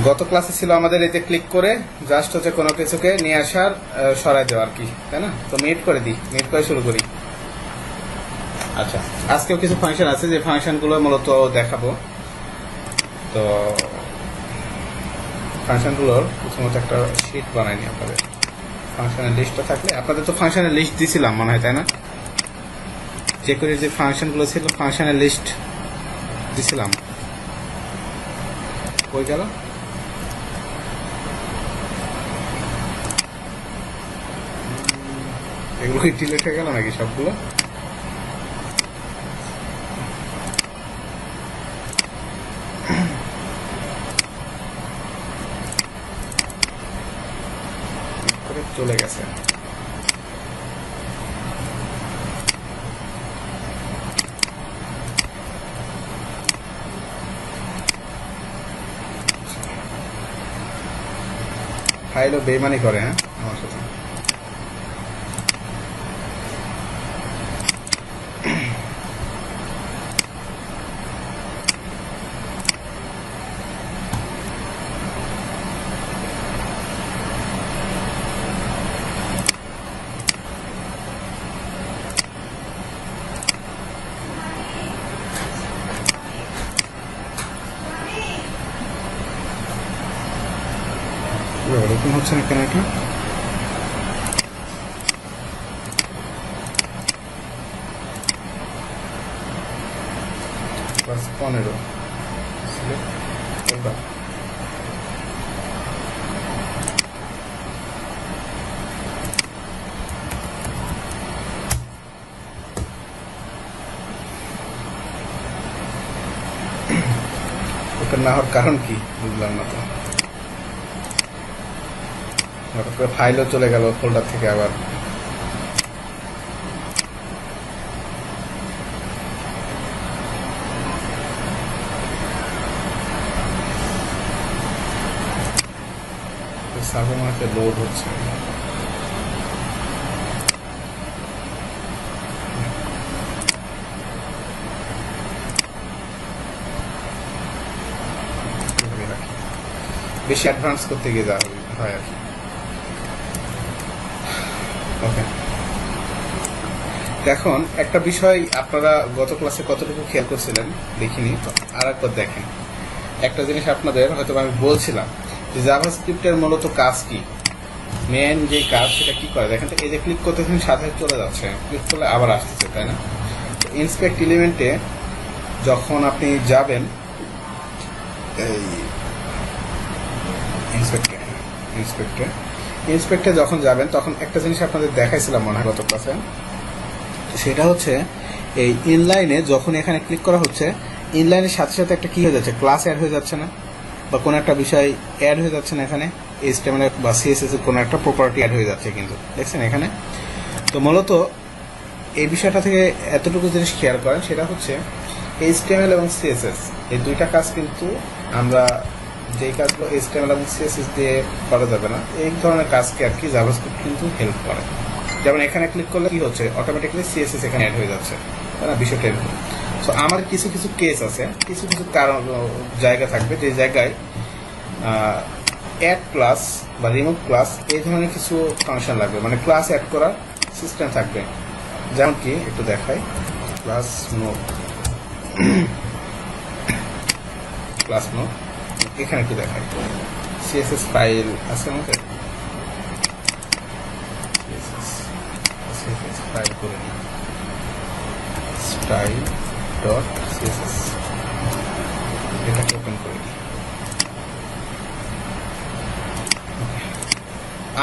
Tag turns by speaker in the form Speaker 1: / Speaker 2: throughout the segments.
Speaker 1: গত ক্লাসে ছিল আমাদের এতে ক্লিক করে জাস্ট হচ্ছে কোনো কিছুকে নিয়ে আসার সরাই দেওয়া আর কি, তাই না? তো মিট করে দিই, মিট করে শুরু করি। আচ্ছা, আজকেও কিছু ফাংশন আছে যে ফাংশনগুলো মূলত দেখাবো। তো ফাংশনগুলোর প্রথমত একটা শিট বানাইনি আপনাদের। ফাংশনের লিস্টটা থাকলে, আপনাদের তো ফাংশনের লিস্ট দিছিলাম মনে হয়, তাই না? যে করে যে ফাংশনগুলো ছিল ফাংশনের লিস্ট দিছিলাম, কই গেল? এগুলো কি ডিলিট হয়ে গেল নাকি সবগুলো? চলে গেছে। ফাইলও বেইমানি করে, হ্যাঁ আমার সাথে। ওরকম হচ্ছে না কেন এটা? ক্লাস 15 ওটা না হওয়ার কারণ কি বুঝলাম না তো। হঠাৎ করে ফাইলও চলে গেল ফোল্ডার থেকে আবার। সার্ভার মার্কে লোড হচ্ছে। বেশি অ্যাডভান্স করতে গিয়ে যা হয় আর কি। ওকে, এখন একটা বিষয় আপনারা গত ক্লাসে কতটুকু খেয়াল করছিলেন দেখিনি, তো আর একবার দেখেন। একটা জিনিস আপনাদের হয়তো আমি বলছিলাম যে জাভাস্ক্রিপ্টের মূলত কাজ কি, মেন যে কাজ সেটা কি করে দেখেন তো। এই যে ক্লিক করতে সাথে চলে যাচ্ছে, ক্লিক করলে আবার আসতেছে, তাই না? ইন্সপেক্ট এলিমেন্টে যখন আপনি যাবেন, এই ইন্সপেক্টে যখন যাবেন তখন একটা জিনিস আপনাদের দেখাইছিলাম মনে হয় গত ক্লাসে, সেটা হচ্ছে এই ইনলাইনে যখন এখানে ক্লিক করা হচ্ছে, ইনলাইনের সাথে সাথে একটা কি হয়ে যাচ্ছে, ক্লাস অ্যাড হয়ে যাচ্ছে না, বা কোনো একটা বিষয় অ্যাড হয়ে যাচ্ছে না এখানে, HTML বা CSS এর কোনো একটা প্রপার্টি অ্যাড হয়ে যাচ্ছে কিন্তু, দেখছেন এখানে? তো মূলত এই বিষয়টা থেকে এতটুকু জিনিস খেয়াল করেন, সেটা হচ্ছে HTML এবং CSS এই দুইটা কাজ কিন্তু আমরা যেই কাজগুলো HTML এবং CSS দিয়ে করা যাবে না, এই ধরনের কাজকে আর কি জাভাস্ক্রিপ্ট কিন্তু হেল্প করে। যেমন এখানে ক্লিক করলে কি হচ্ছে, অটোমেটিক্যালি CSS এখানে অ্যাড হয়ে যাচ্ছে, তাই না? বিষয়টা এরকম। সো আমার কিছু কিছু কেস আছে, কিছু কিছু কারণ জায়গা থাকবে যে জায়গায় অ্যাড ক্লাস বা রিমুভ ক্লাস এই ধরনের কিছু ফাংশন লাগবে, মানে ক্লাস অ্যাড করার সিস্টেম থাকবে। যেমন কি একটু দেখাই, ক্লাস নোট এখানে একটু দেখাই। CSS ফাইল আছে আমাদের, CSS ফাইল করে নিই, style.css, এটাকে ওপেন করে নিই।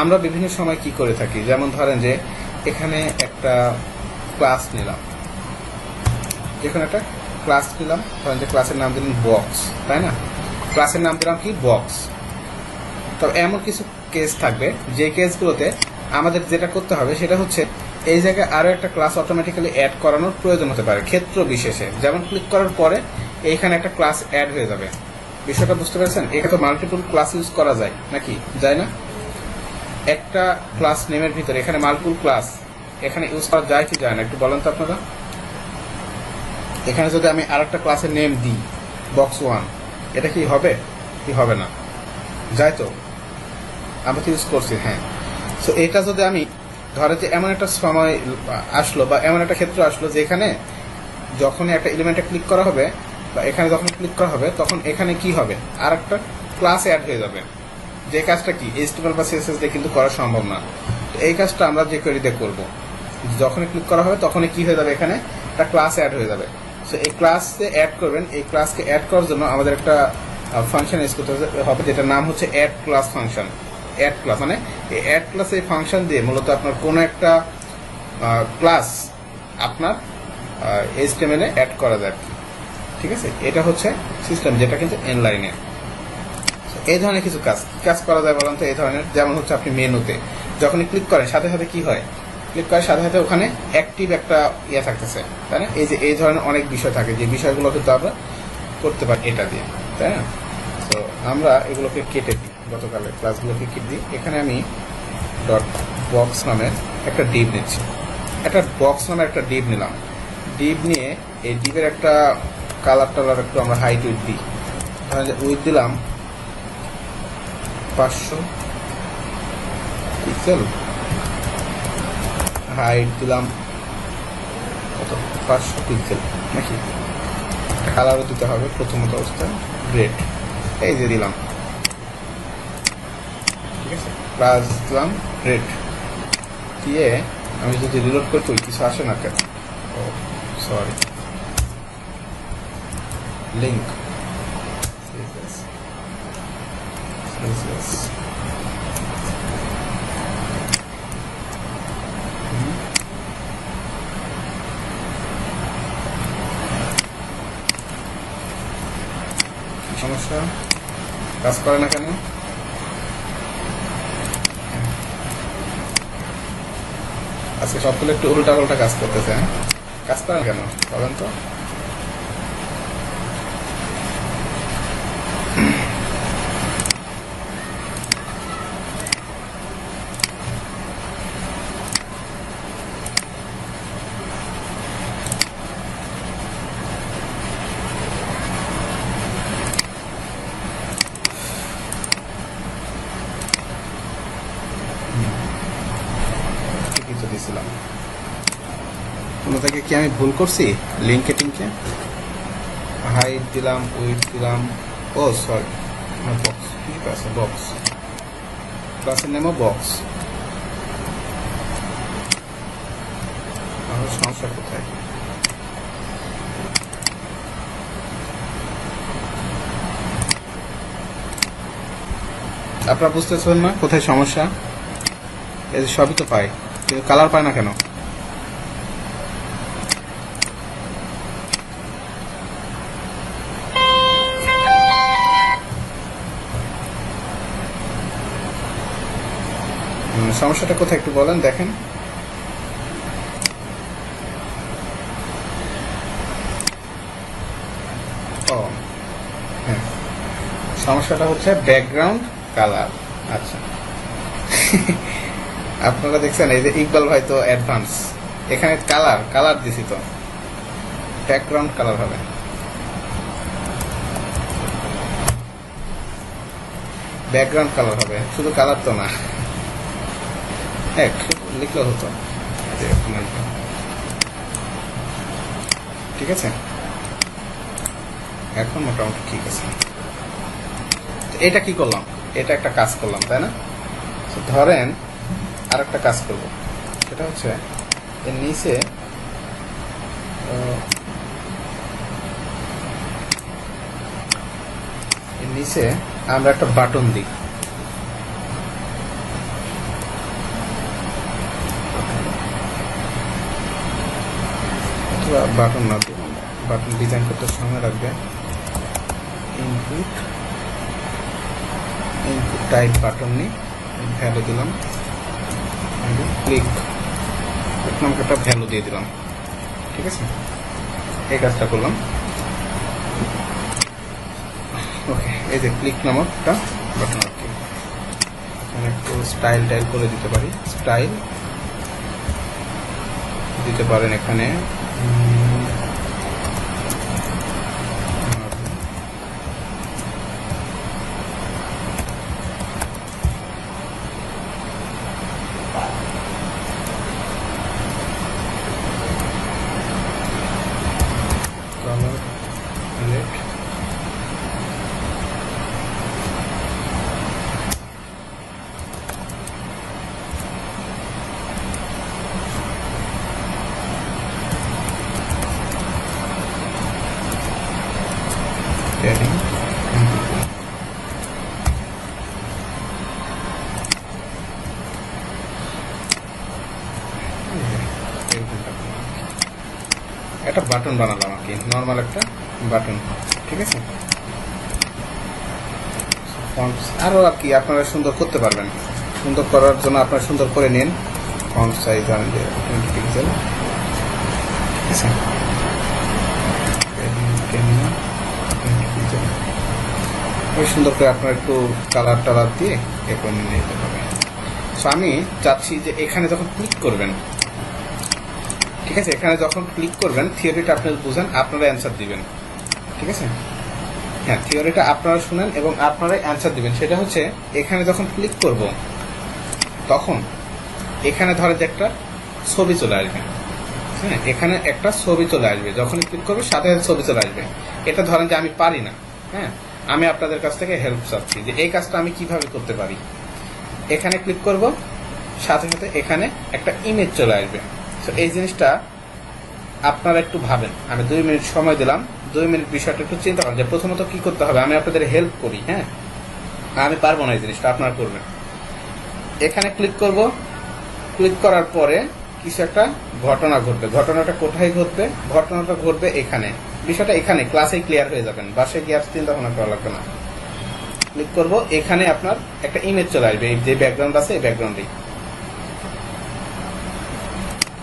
Speaker 1: আমরা বিভিন্ন সময় কি করে থাকি, যেমন ধরেন যে এখানে একটা ক্লাস নিলাম, ধরেন যে ক্লাসের নাম দিলাম বক্স, তাই না? ক্লাসের নাম দিলাম কি, বক্স। তবে এমন কিছু কেস থাকবে যে কেসগুলোতে আমাদের যেটা করতে হবে সেটা হচ্ছে এই জায়গায় আরো একটা ক্লাস অটোমেটিক্যালি অ্যাড করানোর প্রয়োজন হতে পারে ক্ষেত্র বিশেষে। যেমন ক্লিক করার পরে এইখানে একটা ক্লাস অ্যাড হয়ে যাবে, বিষয়টা বুঝতে পেরেছেন? এখানে তো মাল্টিপল ক্লাস ইউজ করা যায় নাকি, যায় না? একটা ক্লাস নেমের ভিতরে এখানে মাল্টিপল ক্লাস এখানে ইউজ করা যায় কি যায় না, একটু বলেন তো আপনারা। এখানে যদি আমি আরেকটা ক্লাসের নেম দিই বক্স 1, এটা কি হবে কি হবে না? যাই তো, আমরা তো ইউজ করছি। হ্যাঁ, সো এটা যদি আমি ধরে যে এমন একটা সময় আসলো বা এমন একটা ক্ষেত্র আসলো যেখানে যখনই একটা এলিমেন্টে ক্লিক করা হবে বা এখানে যখন ক্লিক করা হবে তখন এখানে কি হবে, আর একটা ক্লাস অ্যাড হয়ে যাবে, যে কাজটা কি HTML বা CSS দিয়ে কিন্তু করা সম্ভব না। তো এই কাজটা আমরা যে কোয়েরি দিয়ে করবো, যখনই ক্লিক করা হবে তখনই কি হয়ে যাবে, এখানে একটা ক্লাস অ্যাড হয়ে যাবে। সো এই ক্লাসে অ্যাড করবেন, এই ক্লাসকে অ্যাড করার জন্য আমাদের একটা ফাংশন ইউজ করতে হবে যেটার নাম হচ্ছে add class function. Add class মানে এই অ্যাড ক্লাস, এই ফাংশন দিয়ে মূলত আপনার কোনো একটা ক্লাস আপনার HTML এ অ্যাড করা যায়। ঠিক আছে, এটা হচ্ছে সিস্টেম যেটা কিন্তু ইনলাইনে। এই ধরনের কিছু কাজ করা যায় বলেন তো। এই ধরনের যেমন হচ্ছে আপনি মেনুতে যখনই ক্লিক করেন সাথে সাথে কি হয়, ক্লিক করার সাথে সাথে ওখানে অ্যাক্টিভ একটা ইয়ে থাকতেছে, তাই না? এই যে এই ধরনের অনেক বিষয় থাকে, যে বিষয়গুলো কিন্তু আমরা করতে পারি এটা দিয়ে, তাই না? তো আমরা এগুলোকে কেটে দিই, গতকালের ক্লাসগুলোকে কেটে দিই। এখানে আমি ডট বক্স নামের একটা ডিভ নিচ্ছি, একটা বক্স নামের একটা ডিভ নিলাম। ডিভ নিয়ে এই ডিভের একটা কালার টালার একটু আমরা হাইট উইথ দিই। তাহলে উইথ দিলাম 500 পিক্সেল, হাইট দিলাম কত, 500 পিক্সেল নাকি। কালারও দিতে হবে প্রথমত অবস্থায় গ্রেড, এই যে দিলাম। ঠিক আছে, প্লাস দিলাম গ্রেড দিয়ে আমি যদি রিলোড করি তো কিছু আসে না কেন, ও সরি, লিঙ্ক সমস্যা, কাজ করে না কেন? আজকে সবগুলো একটু উল্টা পাল্টা কাজ করতেছে, হ্যাঁ? কাজ করে না কেন বলেন তো? দিয়েছিলাম কোনো থেকে কি আমি ভুল করছি? লিঙ্কে টিঙ্কে হাইট দিলাম, উইথ দিলাম, ও সরি বক্স, ঠিক আছে বক্স, ক্লাসের নেমও বক্স। আমার সমস্যা কোথায়? আপনারা বুঝতেছেন না কোথায় সমস্যা? এই সবই তো পাই, কিন্তু কালার পায় না কেন? সমস্যাটা কোথায় একটু বলেন, দেখেন। ও হ্যাঁ, সমস্যাটা হচ্ছে ব্যাকগ্রাউন্ড কালার। আচ্ছা আপনারা দেখছেন এই যে ইকবাল ভাই তো অ্যাডভান্স, এখানে কালার দিছি তো ব্যাকগ্রাউন্ড কালার হবে। ব্যাকগ্রাউন্ড কালার হবে, শুধু কালার তো না, লিখলে হতো। ঠিক আছে, এখন মোটামুটি ঠিক আছে। এটা কি করলাম, এটা একটা কাজ করলাম, তাই না? ধরেন আর একটা কাজ করব, সেটা হচ্ছে এর নিচে আমরা একটা বাটন দিই। বাটন না দিই, বাটন ডিজাইন করতে সময় লাগবে। ইনপুট টাইপ বাটন নিই, ভ্যালু দিলাম, ক্লিক নামকে একটা ভ্যালু দিয়ে দিলাম। ঠিক আছে, এই কাজটা করলাম। ওকে, এই যে ক্লিক নামক একটা বাটন আর কি, এখানে একটু স্টাইল করে দিতে পারি। স্টাইল দিতে পারেন এখানে, একটা বাটন বানালাম আর কি, নর্মাল একটা বাটন, ঠিক আছে। আরো আর কি আপনারা সুন্দর করতে পারবেন, সুন্দর করার জন্য আপনারা সুন্দর করে নিন। ফন্ট সাইজ আনেন 20 পিক্সেল, ঠিক আছে। সুন্দর করে আপনার একটু কালার টালার দিয়ে এরকম নিতে হবে। সো আমি চাচ্ছি যে এখানে যখন ক্লিক করবেন, ঠিক আছে, এখানে যখন ক্লিক করবেন থিওরিটা আপনারা বুঝেন, আপনারা অ্যান্সার দিবেন, ঠিক আছে। হ্যাঁ, থিওরিটা আপনারা শুনেন এবং আপনারাই অ্যান্সার দিবেন। সেটা হচ্ছে এখানে যখন ক্লিক করব তখন এখানে ধরে যে একটা ছবি চলে আসবে, হ্যাঁ, এখানে একটা ছবি চলে আসবে, যখন ক্লিক করবে সাথে সাথে ছবি চলে আসবে। এটা ধরেন যে আমি পারি না, হ্যাঁ, আমি আপনাদের কাছ থেকে হেল্প চাচ্ছি যে এই কাজটা আমি কিভাবে করতে পারি। এখানে ক্লিক করব, সাথে সাথে এখানে একটা ইমেজ চলে আসবে। তো এই জিনিসটা আপনারা একটু ভাবেন, আমি 2 মিনিট সময় দিলাম, 2 মিনিট বিষয়টা একটু চিন্তা করেন যে প্রথমত কি করতে হবে। আমি আপনাদের হেল্প করি, হ্যাঁ, আমি পারবো না এই জিনিসটা, আপনারা করবেন। এখানে ক্লিক করব, ক্লিক করার পরে কিছু একটা ঘটনা ঘটবে। ঘটনাটা কোথায় ঘটবে? ঘটনাটা ঘটবে এখানে, বিষয়টা এখানে ক্লাসে ক্লিয়ার হয়ে যাবেন, বাসে গিয়ে আর চিন্তা ভাবনা করা লাগবে না। ক্লিক করব, এখানে আপনার একটা ইমেজ চলে আসবে, এই যে ব্যাকগ্রাউন্ড আছে এই ব্যাকগ্রাউন্ডে।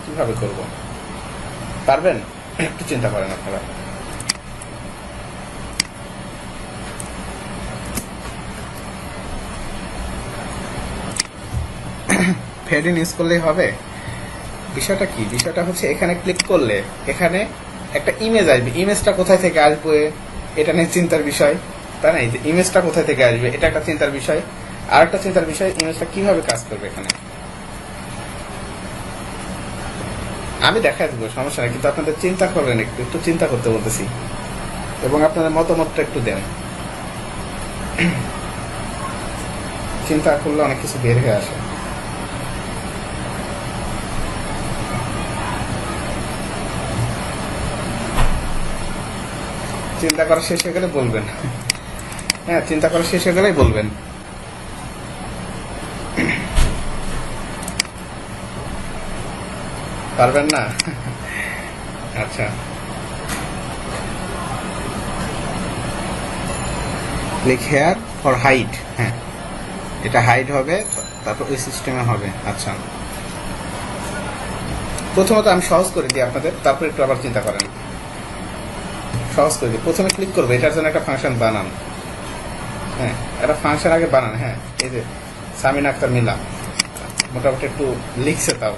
Speaker 1: কিভাবে করব পারবেন? একটু চিন্তা করেন আপনারা। ফেড ইন ইউজ করলেই হবে? বিষয়টা কি? বিষয়টা হচ্ছে এখানে ক্লিক করলে এখানে একটা ইমেজ আসবে। ইমেজটা কোথায় থেকে আসবে এটা নিয়ে চিন্তার বিষয়, তাই না? এই যে ইমেজটা কোথায় থেকে আসবে এটা একটা চিন্তার বিষয়। আর একটা চিন্তার বিষয়, ইমেজটা কিভাবে কাজ করবে এখানে। আমি দেখাই দেবো, সমস্যা নেই, কিন্তু আপনাদের চিন্তা করবেন, একটু একটু চিন্তা করতে বলতেছি এবং আপনাদের মতামতটা একটু দেন। চিন্তা করলে অনেক কিছু বের হয়ে আসে। চিন্তা করা শেষ হয়ে গেলে বলবেন, হ্যাঁ, চিন্তা করা শেষ হয়ে গেলেই বলবেন। পারবেন না? আচ্ছা, ক্লিক হেয়ার ফর হাইট, হ্যাঁ, এটা হাইট হবে, তারপর ওই সিস্টেমে হবে। আচ্ছা, প্রথমত আমি সহজ করে দিই আপনাদের, তারপর একটু আবার চিন্তা করেন। সহজ করে দিই, প্রথমে ক্লিক করবো, এটার জন্য একটা ফাংশন বানান, হ্যাঁ, একটা ফাংশন আগে বানান। হ্যাঁ, এই যে সামিন আক্তার মিলা মোটামুটি একটু লিখছে, তাও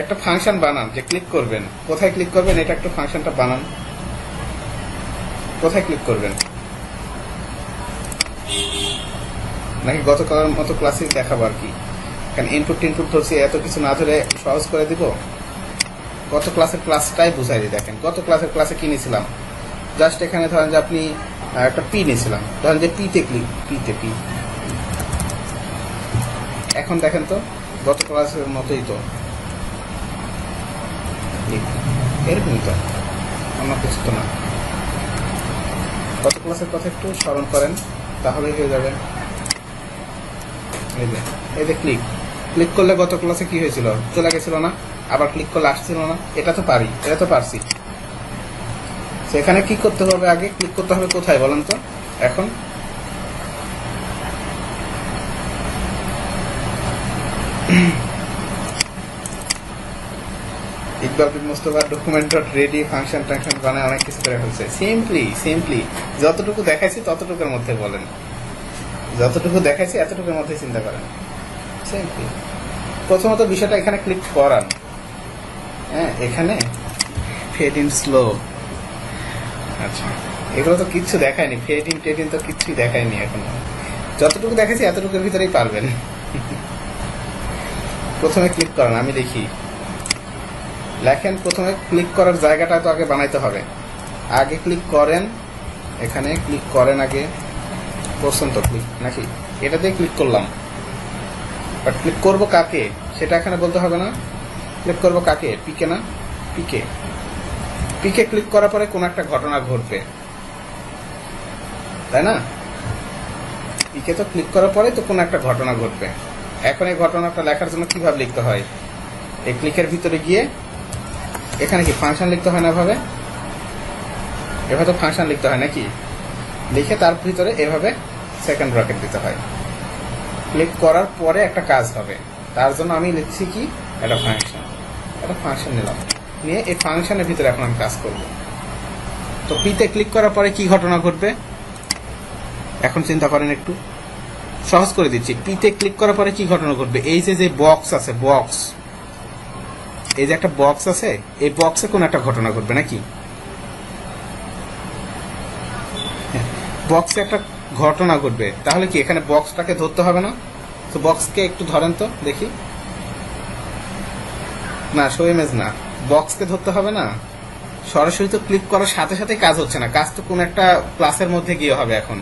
Speaker 1: একটা ফাংশন বানান যে ক্লিক করবেন, কোথায় ক্লিক করবেন, এটা একটু ফাংশনটা বানান। কোথায় ক্লিক করবেন? নাকি গতকালের মতো ক্লাসে দেখাবো আর কি, কারণ ইনপুট টিনপুট ধরছি, এত কিছু না ধরে সহজ করে দিব। গত ক্লাসের ক্লাসটাই বুঝাই দিই। দেখেন গত ক্লাসের ক্লাসে কি নিয়েছিলাম, জাস্ট এখানে ধরেন যে আপনি একটা পি নিয়েছিলাম, ধরেন যে পিতে ক্লিক, পি। এখন দেখেন তো গত ক্লাসের মতোই তো, এরকমই তো, অন্য কিছু তো না। গত ক্লাসের কথা একটু স্মরণ করেন, তাহলেই হয়ে যাবে। এই যে ক্লিক করলে গত ক্লাসে কি হয়েছিল, চলে গেছিল না? আবার ক্লিক করলে আসছিল না? এটা তো পারি, এটা তো পারছি। সেখানে কি করতে হবে? আগে ক্লিক করতে হবে কোথায় বলেন তো? এখন Iqbal bin Mustafa document dot ready function টাংশন বানায় অনেক কিছু করে ফেলছে। সিম্পলি যতটুকু দেখাইছি ততটুকুর মধ্যে বলেন, যতটুকু দেখাইছি এতটুকুর মধ্যে চিন্তা করেন। সিম্পলি প্রথমত বিষয়টা এখানে ক্লিক করান, হ্যাঁ, এখানে ফেড ইন স্লো। আচ্ছা, এগুলো তো কিচ্ছু দেখায়নি, ফেড ইন টেড ইন তো কিচ্ছুই দেখায়নি এখনো। যতটুকু দেখাইছি এতটুকুর ভিতরেই পারবেন। প্রথমে ক্লিক করান, আমি দেখি লেখেন। প্রথমে ক্লিক করার জায়গাটা তো আগে বানাইতে হবে। আগে ক্লিক করেন, এখানে ক্লিক করেন আগে, পর্যন্ত ক্লিক নাকি এটা দিয়ে ক্লিক করলাম, বাট ক্লিক করবো কাকে সেটা এখানে বলতে হবে না। ক্লিক করবো কাকে? পিকে না? পিকে ক্লিক করার পরে কোন একটা ঘটনা ঘটবে, তাই না? পিকে তো ক্লিক করার পরে তো কোন একটা ঘটনা ঘটবে। এখন এই ঘটনাটা লেখার জন্য কিভাবে লিখতে হয়? এই ক্লিকের ভিতরে গিয়ে এখানে কি ফাংশন লিখতে হয় না এভাবে তো ফাংশন লিখতে হয় নাকি, লিখে তার ভিতরে এভাবে সেকেন্ড ব্র্যাকেট দিতে হয়। ক্লিক করার পরে একটা কাজ হবে, তার জন্য আমি লিখছি কি একটা ফাংশন নিলাম, নিয়ে এই ফাংশনের ভিতরে এখন আমি কাজ করব। তো পিতে ক্লিক করার পরে কি ঘটনা ঘটবে এখন চিন্তা করেন একটু, সহজ করে দিচ্ছি। পিতে ক্লিক করার পরে কি ঘটনা ঘটবে, এই যে বক্স আছে, এই যে একটা বক্স আছে, এই বক্সে কোন একটা ঘটনা ঘটবে নাকি, বক্সে একটা ঘটনা ঘটবে। তাহলে কি এখানে বক্সটাকে ধরতে হবে না? তো বক্সকে একটু ধরেন তো দেখি, না শো ইমেজ না, বক্সকে ধরতে হবে না। সরাসরি তো ক্লিক করার সাথে সাথে কাজ হচ্ছে না, কাজ তো কোন একটা ক্লাসের মধ্যে গিয়ে হবে। এখন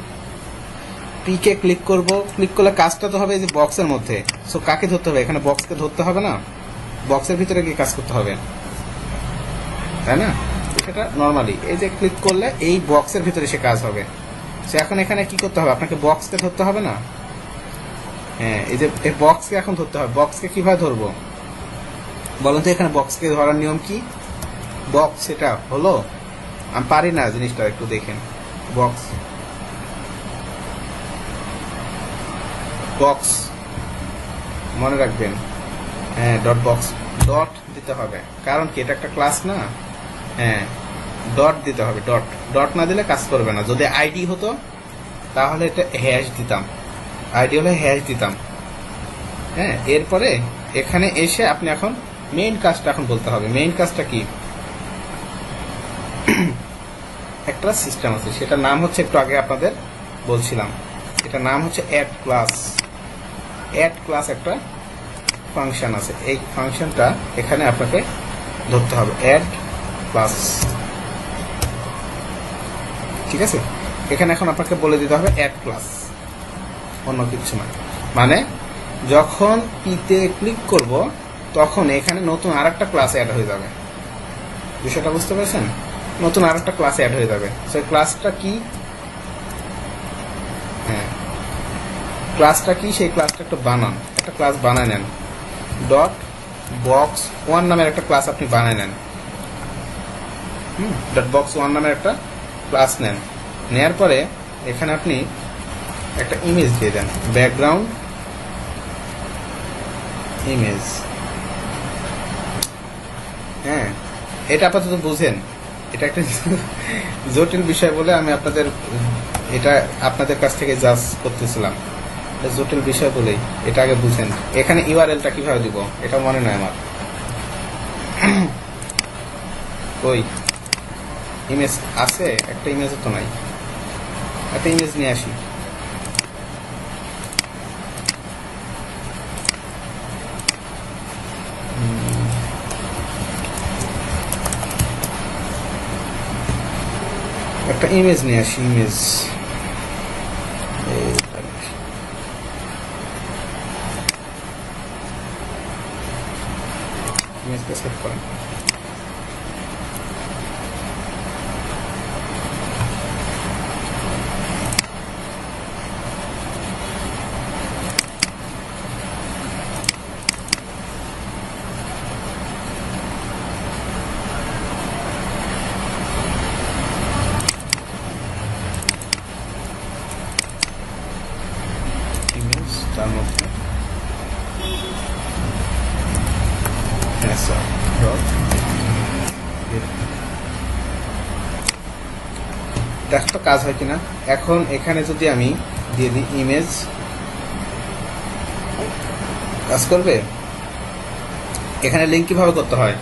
Speaker 1: পি কে ক্লিক করব, ক্লিক করলে কাজটা তো হবে এই যে বক্সের মধ্যে। সো কাকে ধরতে হবে এখানে, বক্সকে ধরতে হবে না, বক্সের ভিতরে গিয়ে কাজ করতে হবে, তাই না? সেটা নর্মালি এই যে ক্লিক করলে এই বক্সের ভিতরে সে কাজ হবে। সে এখন এখানে কি করতে হবে, আপনাকে বক্সকে ধরতে হবে না। হ্যাঁ, এই যে এই বক্সকে এখন ধরতে হবে। বক্সকে কিভাবে ধরবো বলুন তো, এখানে বক্সকে ধরার নিয়ম কি? বক্স সেটা হলো, আমি পারি না জিনিসটা, একটু দেখেন। বক্স মনে রাখবেন, হ্যাঁ ডট দিতে হবে, কারণ কি এটা একটা ক্লাস না। হ্যাঁ, ডট দিতে হবে, ডট না দিলে কাজ করবে না। যদি আইডি হতো তাহলে এটা হ্যাশ দিতাম, আইডি হলে হ্যাশ দিতাম। হ্যাঁ, এরপরে এখানে এসে আপনি এখন মেইন কাজটা এখন বলতে হবে। মেইন কাজটা কি, একটা সিস্টেম আছে, সেটার নাম হচ্ছে, একটু আগে আপনাদের বলছিলাম, এটার নাম হচ্ছে অ্যাড ক্লাস। একটা ফাংশন আছে, এই ফাংশনটা এখানে আপনাকে ধরতে হবে, অ্যাড ক্লাস। ঠিক আছে, এখানে এখন আপনাকে বলে দিতে হবে অ্যাড ক্লাস, অন্য কিছু না। মানে যখন পিতে ক্লিক করব তখন এখানে নতুন আরেকটা ক্লাস অ্যাড হয়ে যাবে। বিষয়টা বুঝতে পেরেছেন? নতুন আরেকটা ক্লাস অ্যাড হয়ে যাবে। সেই ক্লাসটা কি, হ্যাঁ ক্লাসটা কি, সেই ক্লাসটা একটু বানান, একটা ক্লাস বানায় নেন। .box1 নামের একটা ক্লাস আপনি বানায় নেন। .box1 নামের একটা ক্লাস নেন, নেয়ার পরে এখানে আপনি একটা ইমেজ দিয়ে দেন, ব্যাকগ্রাউন্ড ইমেজ। হ্যাঁ, এটা আপাতত বুঝেন, এটা একটা জটিল বিষয় বলে আমি আপনাদের কাছ থেকে জাজ করতেছিলাম, জটিল বিষয় বলেই এটা আগে বুঝেন। এখানে ইউআরএলটা কিভাবে দিব এটা মনে নয় আমার। ওই ইমেজ আছে, একটা ইমেজও তো নাই, একটা ইমেজ নিয়ে আসি। একটা ইমেজ নিয়ে আসি, ইমেজকে সেভ করেন। তার মধ্যে দেখ তো কাজ হয় কিনা। এখন এখানে যদি আমি দিয়ে দিই ইমেজ, কাজ করবে? এখানে লিঙ্ক কিভাবে করতে হয়,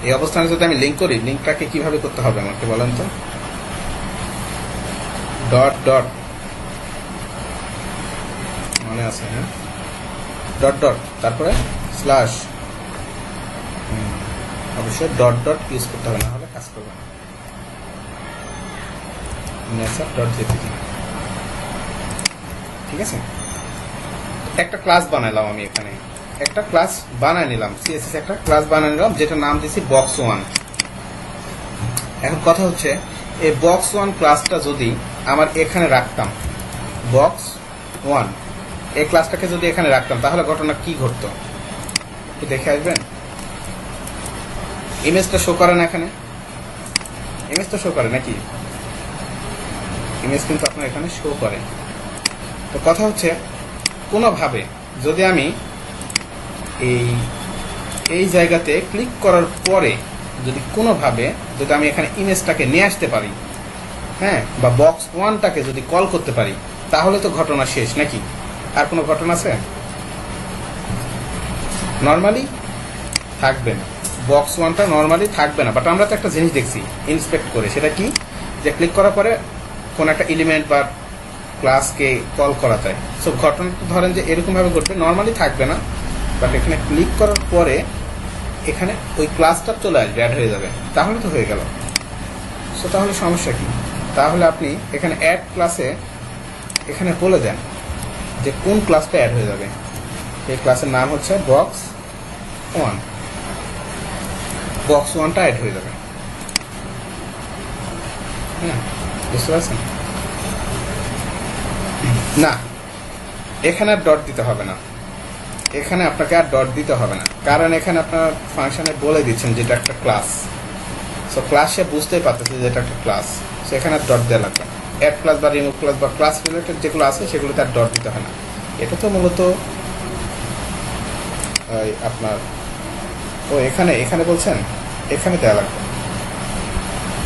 Speaker 1: এই অবস্থানে যদি আমি লিঙ্ক করি, লিঙ্কটাকে কিভাবে করতে হবে আমাকে বলেন তো। ডট মনে আছে? হ্যাঁ, ডট তারপরে স্ল্যাশ, অবশ্যই ডট ইউজ করতে হবে, না হলে কাজ করবে না। ঠিক আছে, একটা ক্লাস বানাইলাম আমি, এখানে একটা ক্লাস বানাই নিলাম, সিএসএস একটা ক্লাস বানাই নিলাম, যেটা নাম দিয়েছি box1। এখন কথা হচ্ছে, এই box1 ক্লাসটা যদি আমার এখানে রাখতাম, box1 এই ক্লাসটাকে যদি এখানে রাখতাম, তাহলে ঘটনা কি ঘটতো? একটু দেখে আসবেন। ইমেজটা শো করে না এখানে? ইমেজ তো শো করে নাকি? ইমেজ কিন্তু আপনার এখানে শো করে। তো কথা হচ্ছে কোনোভাবে যদি আমি এই জায়গাতে ক্লিক করার পরে যদি কোনোভাবে যদি আমি এখানে ইমেজটাকে নিয়ে আসতে পারি, হ্যাঁ, বা বক্স ওয়ানটাকে যদি কল করতে পারি, তাহলে তো ঘটনা শেষ নাকি? আর কোনো ঘটনা আছে? নর্মালি থাকবে না, বক্স ওয়ানটা নর্মালি থাকবে না। বাট আমরা তো একটা জিনিস দেখছি ইন্সপেক্ট করে, সেটা কি, যে ক্লিক করার পরে কোন একটা এলিমেন্ট বা ক্লাসকে কল করা যায়। সো ঘটনা ধরেন যে এরকমভাবে ঘটবে, নর্মালি থাকবে না, বাট এখানে ক্লিক করার পরে এখানে ওই ক্লাসটা চলে আসবে, অ্যাড হয়ে যাবে। তাহলে তো হয়ে গেল। সো তাহলে সমস্যা কি? তাহলে আপনি এখানে অ্যাড ক্লাসে এখানে বলে দেন যে কোন ক্লাসটা অ্যাড হয়ে যাবে। এই ক্লাসের নাম হচ্ছে বক্স ওয়ান, বক্স ওয়ানটা অ্যাড হয়ে যাবে। হ্যাঁ, বুঝতে পারছেন? না, এখানে আর ডট দিতে হবে না, এখানে আপনাকে আর ডট দিতে হবে না, কারণ এখানে আপনার ফাংশনে বলে দিচ্ছেন যেটা একটা ক্লাস। সো ক্লাস সে বুঝতেই পারতেছে যে এটা একটা ক্লাস, সো এখানে আর ডট দেওয়া লাগবে না। অ্যাড ক্লাস বা রিমুভ ক্লাস বা ক্লাস রিলেটেড যেগুলো আছে সেগুলোতে আর ডট দিতে হয় না। এটা তো মূলত আপনার এখানে এখানে বলছেন এখানে দেওয়া লাগবে,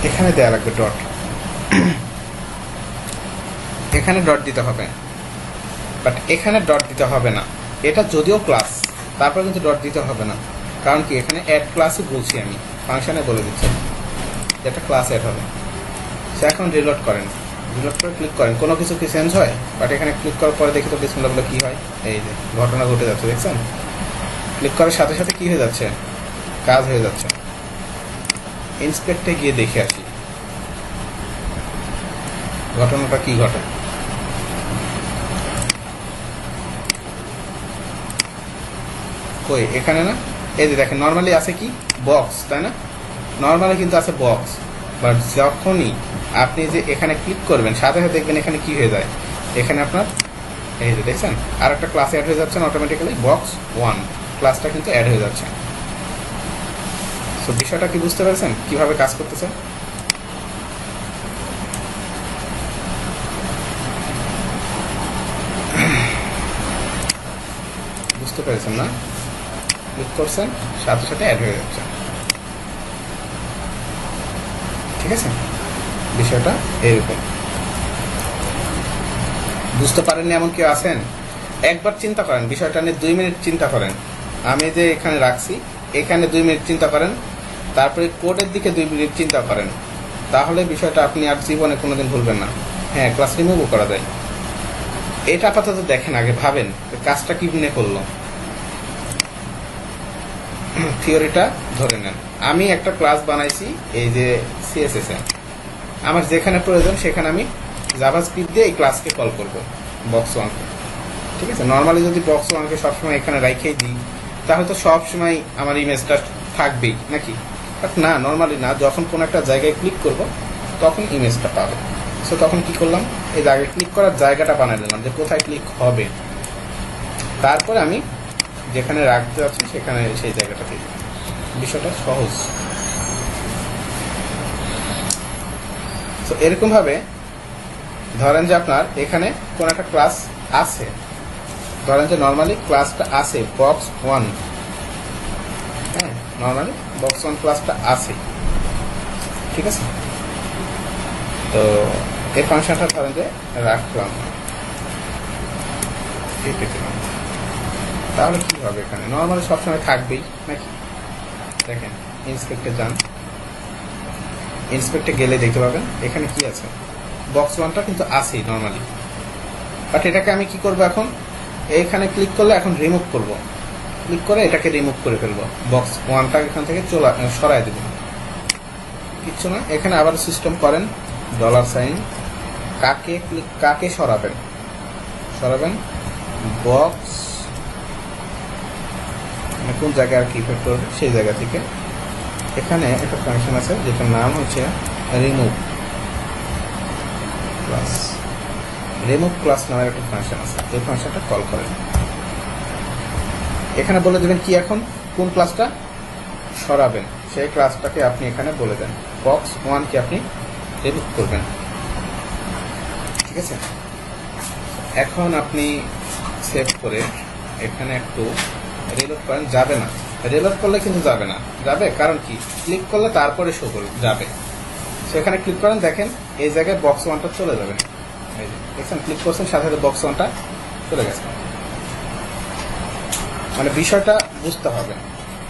Speaker 1: এখানে দেওয়া লাগবে ডট, এখানে ডট দিতে হবে। বাট এখানে ডট দিতে হবে না, এটা যদিও ক্লাস, তারপর কিন্তু ডট দিতে হবে না। কারণ কি, এখানে অ্যাড ক্লাসই বলছি আমি, ফাংশনে বলে দিচ্ছি যেটা ক্লাস অ্যাড হবে। সে এখন রিলোড করেন, রিলোড করে ক্লিক করেন, কোনো কিছু কি চেঞ্জ হয়? বাট এখানে ক্লিক করার পরে দেখি তো বিসমিল্লাহ বলে কি হয়, এই যে ঘটনা ঘটে যাচ্ছে, দেখছেন? ক্লিক করার সাথে সাথে কি হয়ে যাচ্ছে, কাজ হয়ে যাচ্ছে। ইন্সপেক্টে গিয়ে দেখে আসি ঘটনাটা কি ঘটে। কই, এখানে না, এই যে দেখেন নর্মালি আছে কি বক্স, তাই না? নর্মালি কিন্তু আছে বক্স, বাট যখনই আপনি যে এখানে ক্লিক করবেন সাথে সাথে দেখবেন এখানে কি হয়ে যায়, এখানে আপনার এই যে দেখছেন আর একটা ক্লাস অ্যাড হয়ে যাচ্ছে অটোমেটিক্যালি, বক্স ওয়ান ক্লাসটা কিন্তু অ্যাড হয়ে যাচ্ছে। সো বিষয়টা কি বুঝতে পেরেছেন কিভাবে কাজ করতেছে? বুঝতে পেরেছেন না? ক্লিক করছেন সাথে সাথে অ্যাড হয়ে যাচ্ছে, ঠিক আছে? বিষয়টা এরকম। বুঝতে পারেননি এমন কেউ আছেন? একবার চিন্তা করেন বিষয়টা নিয়ে, 2 মিনিট চিন্তা করেন। আমি যে এখানে রাখছি এখানে 2 মিনিট চিন্তা করেন, তারপরে কোডের দিকে 2 মিনিট চিন্তা করেন, তাহলে বিষয়টা আপনি আর জীবনে কোনোদিন ভুলবেন না। হ্যাঁ, ক্লাস রিমুভও করা যায়। এটা আপাতত দেখেন, আগে ভাবেন কাজটা কি মনে করলো। থিওরিটা ধরে নেন, আমি একটা ক্লাস বানাইছি এই যে সিএসএস এ, আমার যেখানে প্রয়োজন সেখানে আমি জাভাস্ক্রিপ্ট দিয়ে এই ক্লাসকে কল করব বক্স ওয়ানকে, ঠিক আছে? নর্মালি যদি বক্স ওয়ানকে সবসময় এখানে রাইখেই দিই তাহলে তো সবসময় আমার ইমেজটা থাকবেই নাকি? বাট না, নর্মালি না, যখন কোনো একটা জায়গায় ক্লিক করব তখন ইমেজটা পাবে। সো তখন কি করলাম, এই জায়গায় ক্লিক করার জায়গাটা বানিয়ে দিলাম যে কোথায় ক্লিক হবে, তারপরে আমি যেখানে রাখতে যাচ্ছি সেখানে সেই জায়গাটা থেকে। বিষয়টা সহজ। তো এরকম ভাবে ধরেন যে আপনার এখানে কোন একটা ক্লাস আছে, ধরেন যে নর্মালি ক্লাসটা আছে বক্স ওয়ান, হ্যাঁ, নর্মালি বক্স ওয়ান ক্লাসটা আছে, ঠিক আছে? তো এই ফাংশনটা ধরেন যে রাখলাম, তাহলে কি হবে, এখানে নর্মালি সবসময় থাকবেই নাকি? দেখেন ইন্সপেক্টে যান, ইন্সপেক্টে গেলে দেখতে পাবেন এখানে কি আছে, বক্স ওয়ানটা কিন্তু আছেই নর্মালি। বাট এটাকে আমি কি করব, এখন এইখানে ক্লিক করলে এখন রিমুভ করব, ক্লিক করে এটাকে রিমুভ করে ফেলবো, বক্স ওয়ানটা এখান থেকে সরাই দেব, কিচ্ছু না। এখানে আবার সিস্টেম করেন $, কাকে সরাবেন, বক্স কোন জায়গায় আর কি ইফেক্ট করবে সেই জায়গা থেকে এখানে একটা ফাংশন আছে যেটার নাম হচ্ছে রিমুভ ক্লাস। রিমুভ ক্লাস নামের একটা ফাংশন আছে, এই ফাংশনটা কল করেন। এখানে বলে দেবেন কি, এখন কোন ক্লাসটা সরাবেন সেই ক্লাসটাকে আপনি এখানে বলে দেন, বক্স 1 কে আপনি রিমুভ করবেন। ঠিক আছে, এখন আপনি সেভ করে এখানে একটু রিলোড করেন, যাবে না, রিলোড করলে কিন্তু যাবে না, যাবে কারণ কি ক্লিক করলে তারপরে শো করবে, যাবে। সেখানে ক্লিক করেন, দেখেন এই জায়গায় বক্স 1টা চলে যাবে, এই যে দেখছেন ক্লিক করছেন সাথে সাথে বক্স 1টা চলে গেছে। মানে বিষয়টা বুঝতে হবে,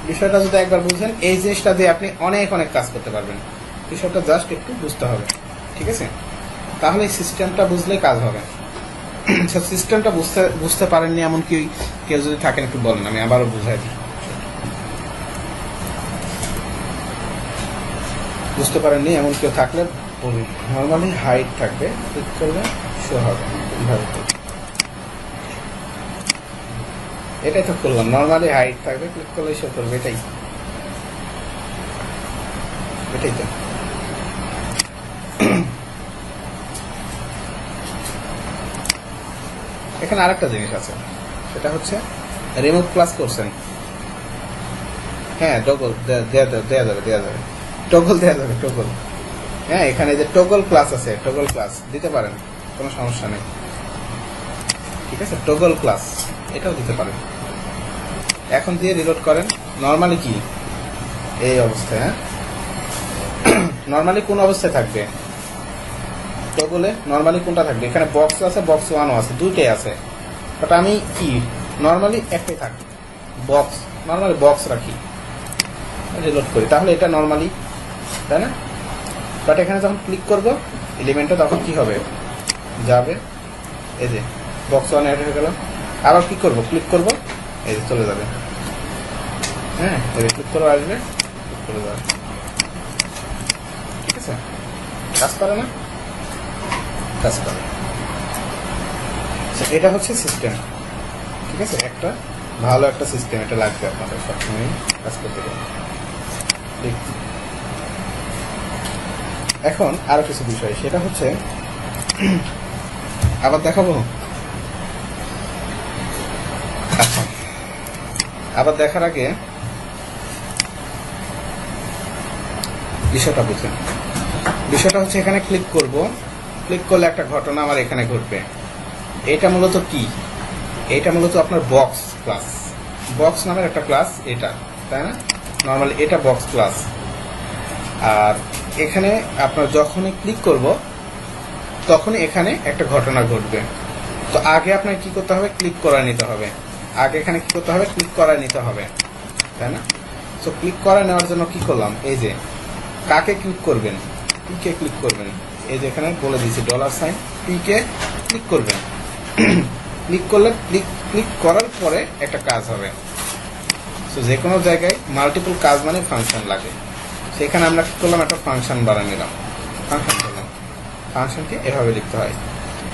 Speaker 1: বিষয়টা যদি একবার বুঝেন এই জিনিসটা দিয়ে আপনি অনেক অনেক কাজ করতে পারবেন। বিষয়টা জাস্ট একটু বুঝতে হবে, ঠিক আছে? তাহলে সিস্টেমটা বুঝলেই কাজ হবে। সিস্টেমটা বুঝতে পারেননি এমন কেউ যদি থাকেন একটু বলেন, আমি আবারও বুঝাই দিই। বুঝতে পারেননি এমন কেউ থাকলে বলুন। নর্মালি হাইট থাকবে, ক্লিক করলে শো হবে, এইভাবে এটাই তো করলাম, নর্মালি হাইট থাকবে, ক্লিক করলে শো করবে, এটাই তো। এখানে আরেকটা জিনিস আছে, সেটা হচ্ছে রিমুভ ক্লাস করছেন, হ্যাঁ টগল দেয়া যাবে, টগল দেয়া যাবে, টগল। হ্যাঁ, এখানে যে টগল ক্লাস আছে, টগল ক্লাস দিতে পারেন, কোনো সমস্যা নেই। ঠিক আছে, টগল ক্লাস এটাও দিতে পারেন। এখন দিয়ে রিলোড করেন, নর্মালি কি এই অবস্থায়, হ্যাঁ নর্মালি কোন অবস্থায় থাকবে টগলে, নর্মালি কোনটা থাকবে, এখানে বক্স আছে, বক্স 1ও আছে, দুইটাই আছে, বাট আমি কি নর্মালি একটাই থাকবে বক্স, নর্মালি বক্স রাখি, রিলোড করি, তাহলে এটা নর্মালি, তাই না? বাট এখানে যখন ক্লিক করবো এলিমেন্টটা তখন কি হবে, যাবে, এই যে বক্স 1 অ্যাড হয়ে গেল। আবার কি করব, ক্লিক করব, এই যে চলে যাবে, হ্যাঁ এই যে ক্লিক করে আসবে, ক্লিক করে যাবে। ঠিক আছে, কাজ করে না, কাজ করে। এটা হচ্ছে সিস্টেম, ঠিক আছে, একটা ভালো একটা সিস্টেম, এটা লাগবে আপনাদের সবসময় কাজ করতে গেলে। এখন আরো কিছু বিষয়, সেটা হচ্ছে আবার দেখাবো। আচ্ছা, আবার দেখার আগে বিষয়টা বুঝুন। বিষয়টা হচ্ছে এখানে ক্লিক করব, ক্লিক করলে একটা ঘটনা আমার এখানে ঘটবে। এটা মূলত কি, এটা মূলত আপনার বক্স ক্লাস, বক্স নামের একটা ক্লাস এটা, তাই না? নর্মালি এটা বক্স ক্লাস। আর এখানে আপনার যখনই ক্লিক করব তখনই এখানে একটা ঘটনা ঘটবে। তো আগে আপনার কি করতে হবে, ক্লিক করে নিতে হবে, আগে এখানে কি করতে হবে, ক্লিক করে নিতে হবে, তাই না? তো ক্লিক করে নেওয়ার জন্য কি করলাম, এই যে কাকে ক্লিক করবেন, পি কে ক্লিক করবেন, এই যে এখানে বলে দিয়েছি $, পি কে ক্লিক করবেন। ক্লিক করলে ক্লিক করার পরে একটা কাজ হবে। তো যে কোনো জায়গায় মাল্টিপল কাজ মানে ফাংশন লাগে, সেখানে আমরা কি করলাম, একটা ফাংশন বানিয়ে নিলাম, ফাংশন করলাম। ফাংশনকে এভাবে লিখতে হয়,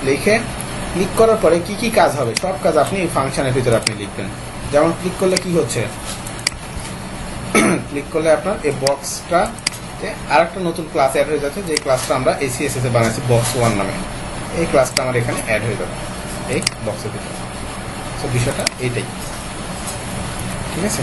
Speaker 1: লিখে ক্লিক করার পরে কি কি কাজ হবে সব কাজ আপনি এই ফাংশনের ভিতরে আপনি লিখবেন। যেমন ক্লিক করলে কি হচ্ছে, ক্লিক করলে আপনার এই বক্সটা আরেকটা নতুন ক্লাস অ্যাড হয়ে যাচ্ছে, যে ক্লাসটা আমরা এই সিএসএস এ বানাচ্ছি বক্স 1 নামে, এই ক্লাসটা আমার এখানে অ্যাড হয়ে যাবে এই বক্সের ভিতরে। তো বিষয়টা এইটাই, ঠিক আছে।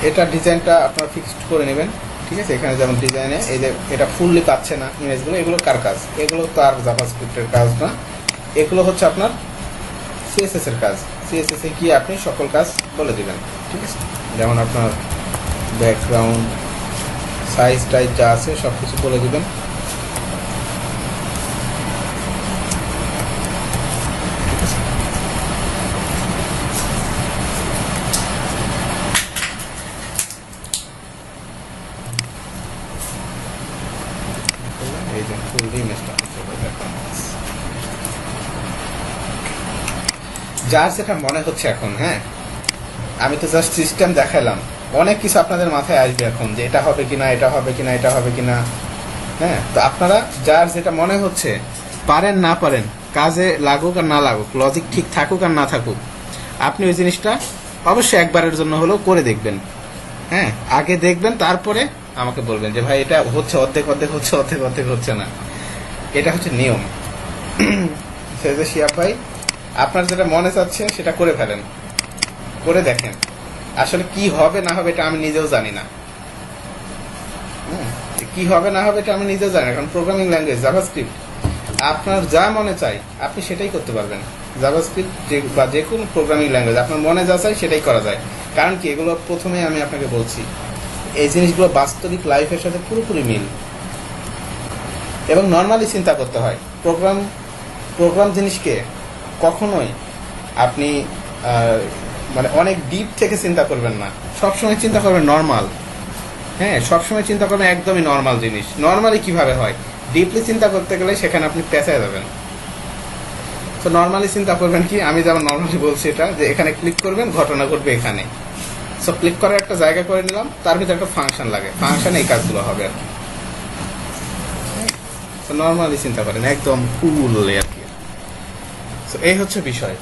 Speaker 1: এটা ডিজাইনটা আপনারা ফিক্সড করে নেবেন, ঠিক আছে। এখানে যেমন ডিজাইনে এই যে এটা ফুললি পাচ্ছে না ইমেজগুলো, এগুলো কার কাজ, এগুলো তো আর জাভাস্ক্রিপ্টের কাজ না, এগুলো হচ্ছে আপনার সিএসএস এর কাজ। সিএসএস এ কি আপনি সকল কাজ বলে দিবেন, ঠিক আছে। যেমন আপনার ব্যাকগ্রাউন্ড সাইজ টাইজ যা আছে সব কিছু বলে দিবেন, ঠিক আছে। এই যে ফুল ইমেজটা যার যেটা মনে হচ্ছে এখন, হ্যাঁ আমি তো জাস্ট সিস্টেম দেখালাম, অনেক কিছু আপনাদের মাথায় আসবে এখন যে এটা হবে কিনা, এটা হবে কিনা, এটা হবে কিনা, হ্যাঁ। তো আপনারা যার যেটা মনে হচ্ছে, পারেন না পারেন, কাজে লাগুক আর না লাগুক, লজিক ঠিক থাকুক আর না থাকুক, আপনি ওই জিনিসটা অবশ্যই একবারের জন্য হলেও করে দেখবেন, হ্যাঁ। আগে দেখবেন, তারপরে আমাকে বলবেন যে ভাই এটা হচ্ছে অর্ধেক অর্ধেক হচ্ছে, অর্ধেক অর্ধেক হচ্ছে না। এটা হচ্ছে নিয়ম। শিয়াব ভাই আপনার যেটা মনে চাচ্ছে সেটা করে ফেলেন, করে দেখেন আসলে কি হবে না হবে এটা আমি নিজেও জানি না। কি হবে না হবে এটা আমি নিজেও জানি না, কারণ প্রোগ্রামিং ল্যাঙ্গুয়েজ জাভাস্ক্রিপ্ট, আপনার যা মনে চাই আপনি সেটাই করতে পারবেন। জাভাস্ক্রিপ্ট বা যে কোনো প্রোগ্রামিং ল্যাঙ্গুয়েজ আপনার মনে যা চাই সেটাই করা যায়। কারণ কি, এগুলো প্রথমে আমি আপনাকে বলছি এই জিনিসগুলো বাস্তবিক লাইফের সাথে পুরোপুরি মিল, এবং নর্মালি চিন্তা করতে হয়। প্রোগ্রাম জিনিসকে কখনোই আপনি মানে অনেক ডিপ থেকে চিন্তা করবেন না, সবসময় চিন্তা করবেন নর্মাল। হ্যাঁ, সবসময় চিন্তা করবেন একদমই নর্মাল জিনিস। নর্মালি কিভাবে হয়, ডিপলি চিন্তা করতে গেলে সেখানে আপনি পেঁচায় যাবেন। তো নর্মালি চিন্তা করবেন কি, আমি যেমন নর্মালি বলছি এটা, যে এখানে ক্লিক করবেন, ঘটনা ঘটবে এখানে। সো ক্লিক করার একটা জায়গা করে নিলাম, তার ভিতরে একটা ফাংশন লাগে, ফাংশনে এই কাজগুলো হবে আর কি। তো নর্মালি চিন্তা করেন একদম কুল আর কি। তো এই হচ্ছে বিষয়।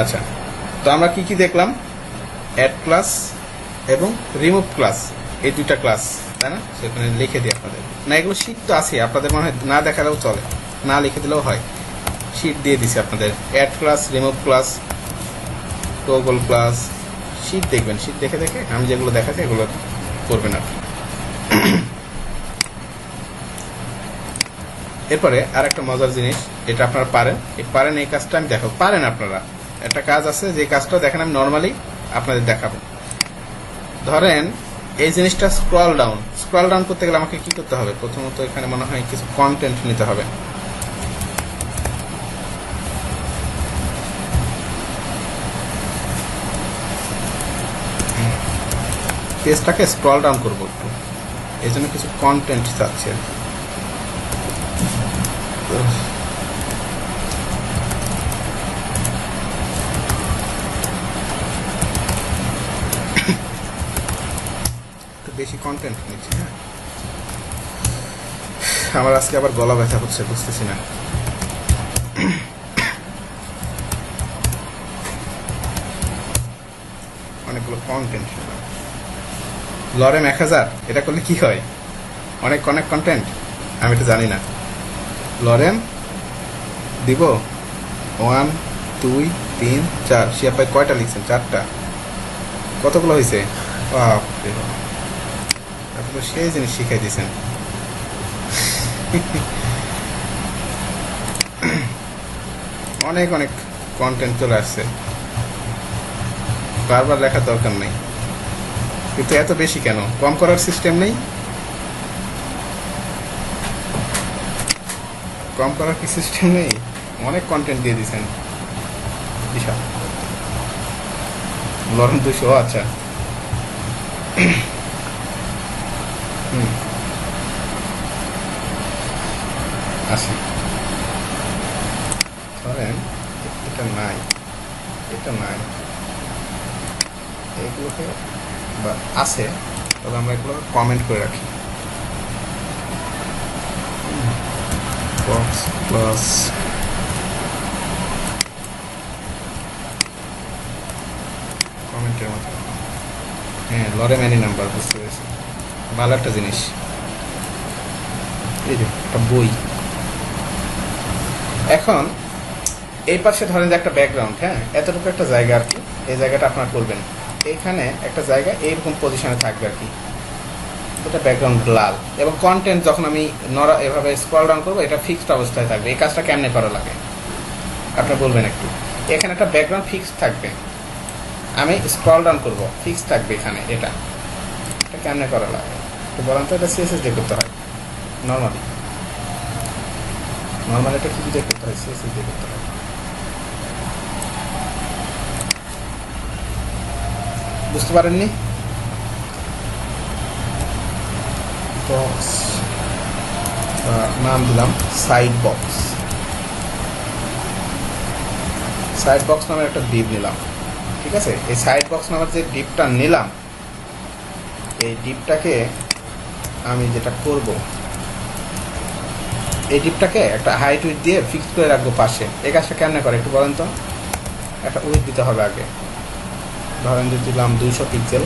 Speaker 1: আচ্ছা, তো আমরা কি কি দেখলাম? অ্যাড ক্লাস এবং রিমুভ ক্লাস, এই দুইটা ক্লাস, তাই না? সেখানে লিখে দিই আপনাদের। না, এগুলো শীট তো আছে, আপনাদের মনে হয় না দেখালেও চলে, না লিখে দিলেও হয়। শীট দিয়ে দিছি আপনাদের, add class, remove class, toggle class, sheet দেখবেন, শীট দেখে দেখে আমি যেগুলো দেখাচ্ছি এগুলো করবেন আর কি। এরপরে আর একটা মজার জিনিস, এটা আপনারা পারেন এই কাজটা আমি দেখাবো। পারেন আপনারা, একটা কাজ আছে যে কাজটা দেখেন আমি নর্মালি আপনাদের দেখাবো। ধরেন এই জিনিসটা স্ক্রল ডাউন করতে গেলে আমাকে কি করতে হবে? প্রথমত এখানে মনে হয় কিছু কন্টেন্ট নিতে হবে। পেজটাকে স্ক্রল ডাউন করবো একটু, এই জন্য কিছু কন্টেন্ট চাচ্ছে। বেশি কন্টেন্ট নিচ্ছি। হ্যাঁ, আমার আজকে আবার গলা ব্যথা হচ্ছে, বুঝতেছি না। অনেকগুলো কন্টেন্ট, লরেম 1000, এটা করলে কি হয়? অনেক কন্টেন্ট, আমি এটা জানি না। লরেম দিব 1 2 3 4, শিয়া ভাই কয়টা লিখছেন? 4টা। কতগুলো হয়েছে? আপনি তো সেই জিনিস শিখাই দিয়েছেন। অনেক কন্টেন্ট চলে আসছে, বারবার লেখার দরকার নেই, কিন্তু এত বেশি কেন? কম করার সিস্টেম নেই? কম করার কি সিস্টেম নেই? অনেক কন্টেন্ট দিয়ে দিয়েছেন, বিশাল। লরেন 200, আচ্ছা। আসি, ধরেন এটা নাই, এগুলোকে আছে, তবে আমরা এগুলো কমেন্ট করে রাখি। বক্স প্লাস কমেন্টের মতো। হ্যাঁ, লরেম এনি নাম্বার, বুঝতে পেরেছি, ভালো একটা জিনিস। এই যে একটা বই। এখন এই পাশে ধরেন যে একটা ব্যাকগ্রাউন্ড, হ্যাঁ, এতটুকু একটা জায়গা আর কি, এই জায়গাটা আপনার করবেন। এইখানে একটা জায়গা এইরকম পজিশনে থাকবে আর কি, এটা ব্যাকগ্রাউন্ড লাল। এবং কন্টেন্ট যখন আমি এভাবে স্ক্রল ডাউন করবো, এটা ফিক্সড অবস্থায় থাকবে। এই কাজটা কেমনে করা লাগে আপনি বলবেন একটু। এখানে একটা ব্যাকগ্রাউন্ড ফিক্সড থাকবে, আমি স্ক্রল ডাউন করবো, ফিক্স থাকবে এখানে। এটা কেমনে করা লাগে তো বলেন তো? এটা সিএসএস দিয়ে করতে হয় নর্মালি এটা কি দিয়ে করতে হয়? সিএসএস দিয়ে করতে হয়। বুঝতে পারেননি? বক্স, নাম দিলাম সাইড বক্স নামে একটা ডিপ নিলাম। ঠিক আছে, এই সাইড বক্স নামের যে ডিপটা নিলাম, এই ডিপটাকে আমি যেটা করব, এই ডিপটাকে একটা হাইট উইথ দিয়ে ফিক্স করে রাখবো পাশে। এই কাজটা কেমনে করে একটু বলেন তো? একটা উইথ দিতে হবে আগে, ধরেন যে দিলাম 200 পিক্সেল,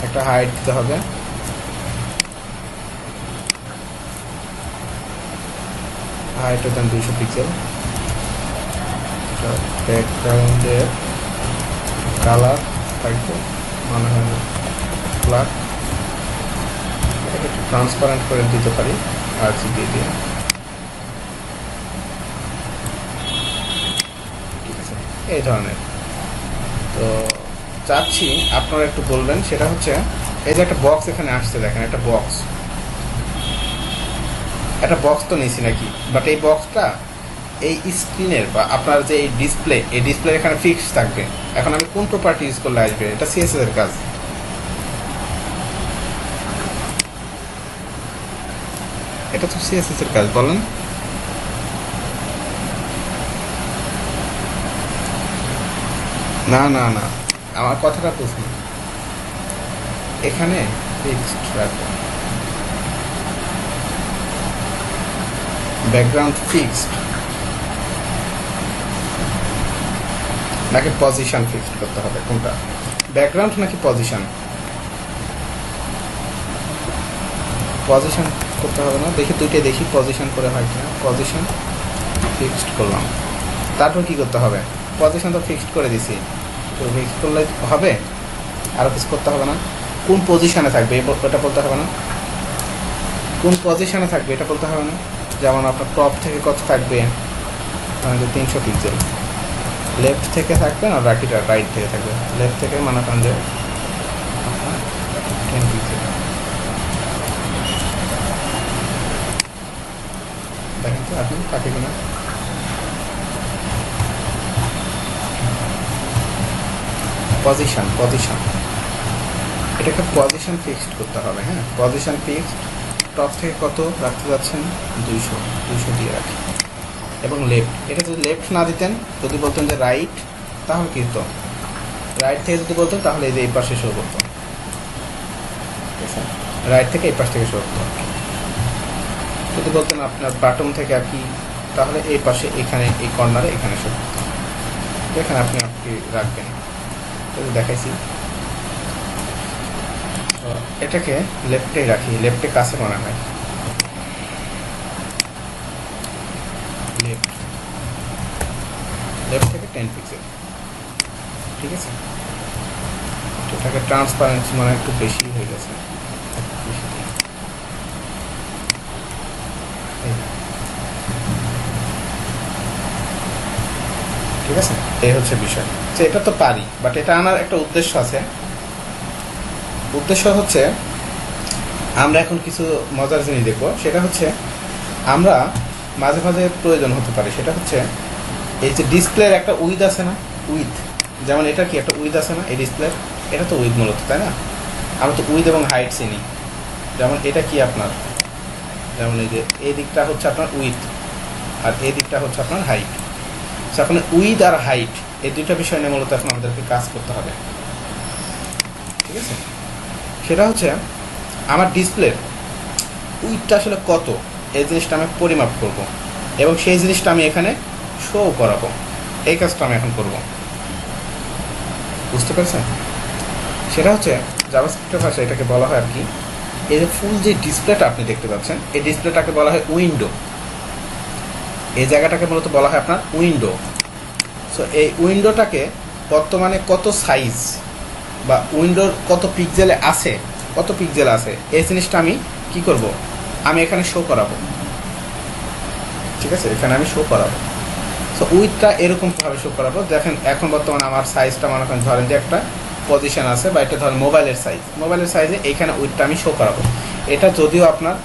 Speaker 1: একটা হাইট দিতে হবে হাইট দেন 200 পিক্সেল, ব্যাকগ্রাউন্ডের কালার থাকবে মনে হয় ব্ল্যাক, এটাকে একটু ট্রান্সপারেন্ট করে দিতে পারি RGB দিয়ে। ঠিক আছে, এই ধরনের। তো চাচ্ছি আপনারা একটু বলবেন, সেটা হচ্ছে এই যে একটা বক্স এখানে আসছে, দেখেন একটা বক্স তো নিছি নাকি, বাট এই বক্সটা এই স্ক্রিনের বা আপনার যে এই ডিসপ্লে এখানে ফিক্স থাকবে। এখন আমি কোন প্রপার্টি ইউজ করলে আসবে? এটা CSS এর কাজ। এটা তো CSS এর কাজ, বলেন। না না না, আমার কথাটা বুঝুন। এখানে ফিক্সড রাখবো, ব্যাকগ্রাউন্ড ফিক্সড নাকি পজিশন ফিক্সড করতে হবে? কোনটা, ব্যাকগ্রাউন্ড নাকি পজিশন? পজিশন করতে হবে না, দেখি দুইটাই দেখি পজিশন করে হয় কিনা। পজিশন ফিক্সড করলাম, তারপর কি করতে হবে? পজিশন তো ফিক্সড করে দিছি, তো ফিক্সড করলে হবে, আরও কিছু করতে হবে না। কোন পজিশনে থাকবে এটা বলতে হবে না, কোন পজিশনে থাকবে এটা বলতে হবে না। যেমন আপনার টপ থেকে কত থাকবে, 300 পিক্সেল, লেফট থেকে থাকবে না রাইট থেকে থাকবে, লেফট থেকে মনে করেন যে 10 পিক্সেল। দেখেন তো আপনি থাকে কিনা। পজিশন এটাকে পজিশন ফিক্সড করতে হবে। হ্যাঁ, পজিশন ফিক্সড। টপ থেকে কত রাখতে যাচ্ছেন? 200 দিয়ে রাখি। এবং লেফট, এটা যদি লেফট না দিতেন, যদি বলতেন যে রাইট, তাহলে কি হতো? রাইট থেকে যদি বলতেন তাহলে এই যে এই পাশে শো করতো, ঠিক আছে, রাইট থেকে এই পাশ থেকে শো করতো। যদি বলতেন আপনার বাটন থেকে আর কি, তাহলে এই পাশে এখানে এই কর্নারে এখানে শো করতো। এখানে আপনি রাখবেন, দেখাইছি। এটাকে লেফটে রাখি, লেফটে কাছে মনে হয়, লেফট থেকে 10 পিক্সেল। ঠিক আছে, এটাকে ট্রান্সপারেন্সি মানে একটু বেশি হয়ে গেছে, ঠিক আছে। এই হচ্ছে বিষয় যে এটা তো পারি, বাট এটা আমার একটা উদ্দেশ্য আছে। উদ্দেশ্য হচ্ছে আমরা এখন কিছু মজার জিনিস দেখবো, সেটা হচ্ছে আমরা মাঝে মাঝে প্রয়োজন হতে পারে, সেটা হচ্ছে এই যে ডিসপ্লের একটা উইথ আছে না, উইথ, যেমন এটা কি একটা উইথ আছে না এই ডিসপ্লের, এটা তো উইথ মূলত, তাই না? আমরা তো উইথ এবং হাইট চিনি। যেমন এটা কি আপনার, যেমন এই যে এই দিকটা হচ্ছে আপনার উইথ আর এই দিকটা হচ্ছে আপনার হাইট। এখন উইথ আর হাইট এই দুইটা বিষয় নিয়ে মূলত এখন আমাদেরকে কাজ করতে হবে। ঠিক আছে, সেটা হচ্ছে আমার ডিসপ্লের উইথটা আসলে কত, এই জিনিসটা আমি পরিমাপ করব এবং সেই জিনিসটা আমি এখানে শো করাবো। এই কাজটা আমি এখন করব, বুঝতে পেরেছেন? সেটা হচ্ছে জাভাস্ক্রিপ্টের ভাষায় এটাকে বলা হয় আর কি, এই যে ফুল যে ডিসপ্লেটা আপনি দেখতে পাচ্ছেন, এই ডিসপ্লেটাকে বলা হয় উইন্ডো। এই জায়গাটাকে মূলত বলা হয় আপনার উইন্ডো। সো এই উইন্ডোটাকে বর্তমানে কত সাইজ বা উইন্ডোর কত পিক্সেলে আছে, এই জিনিসটা আমি কি করব, আমি এখানে শো করাবো। ঠিক আছে, এখানে আমি শো করাবো। সো উইথটা এরকমভাবে শো করাবো। দেখেন এখন বর্তমানে আমার সাইজটা মনে করেন ধরেন যে একটা পজিশন আছে, বা এটা ধরেন মোবাইলের সাইজে এইখানে উইথটা আমি শো করাবো। এটা যদিও আপনার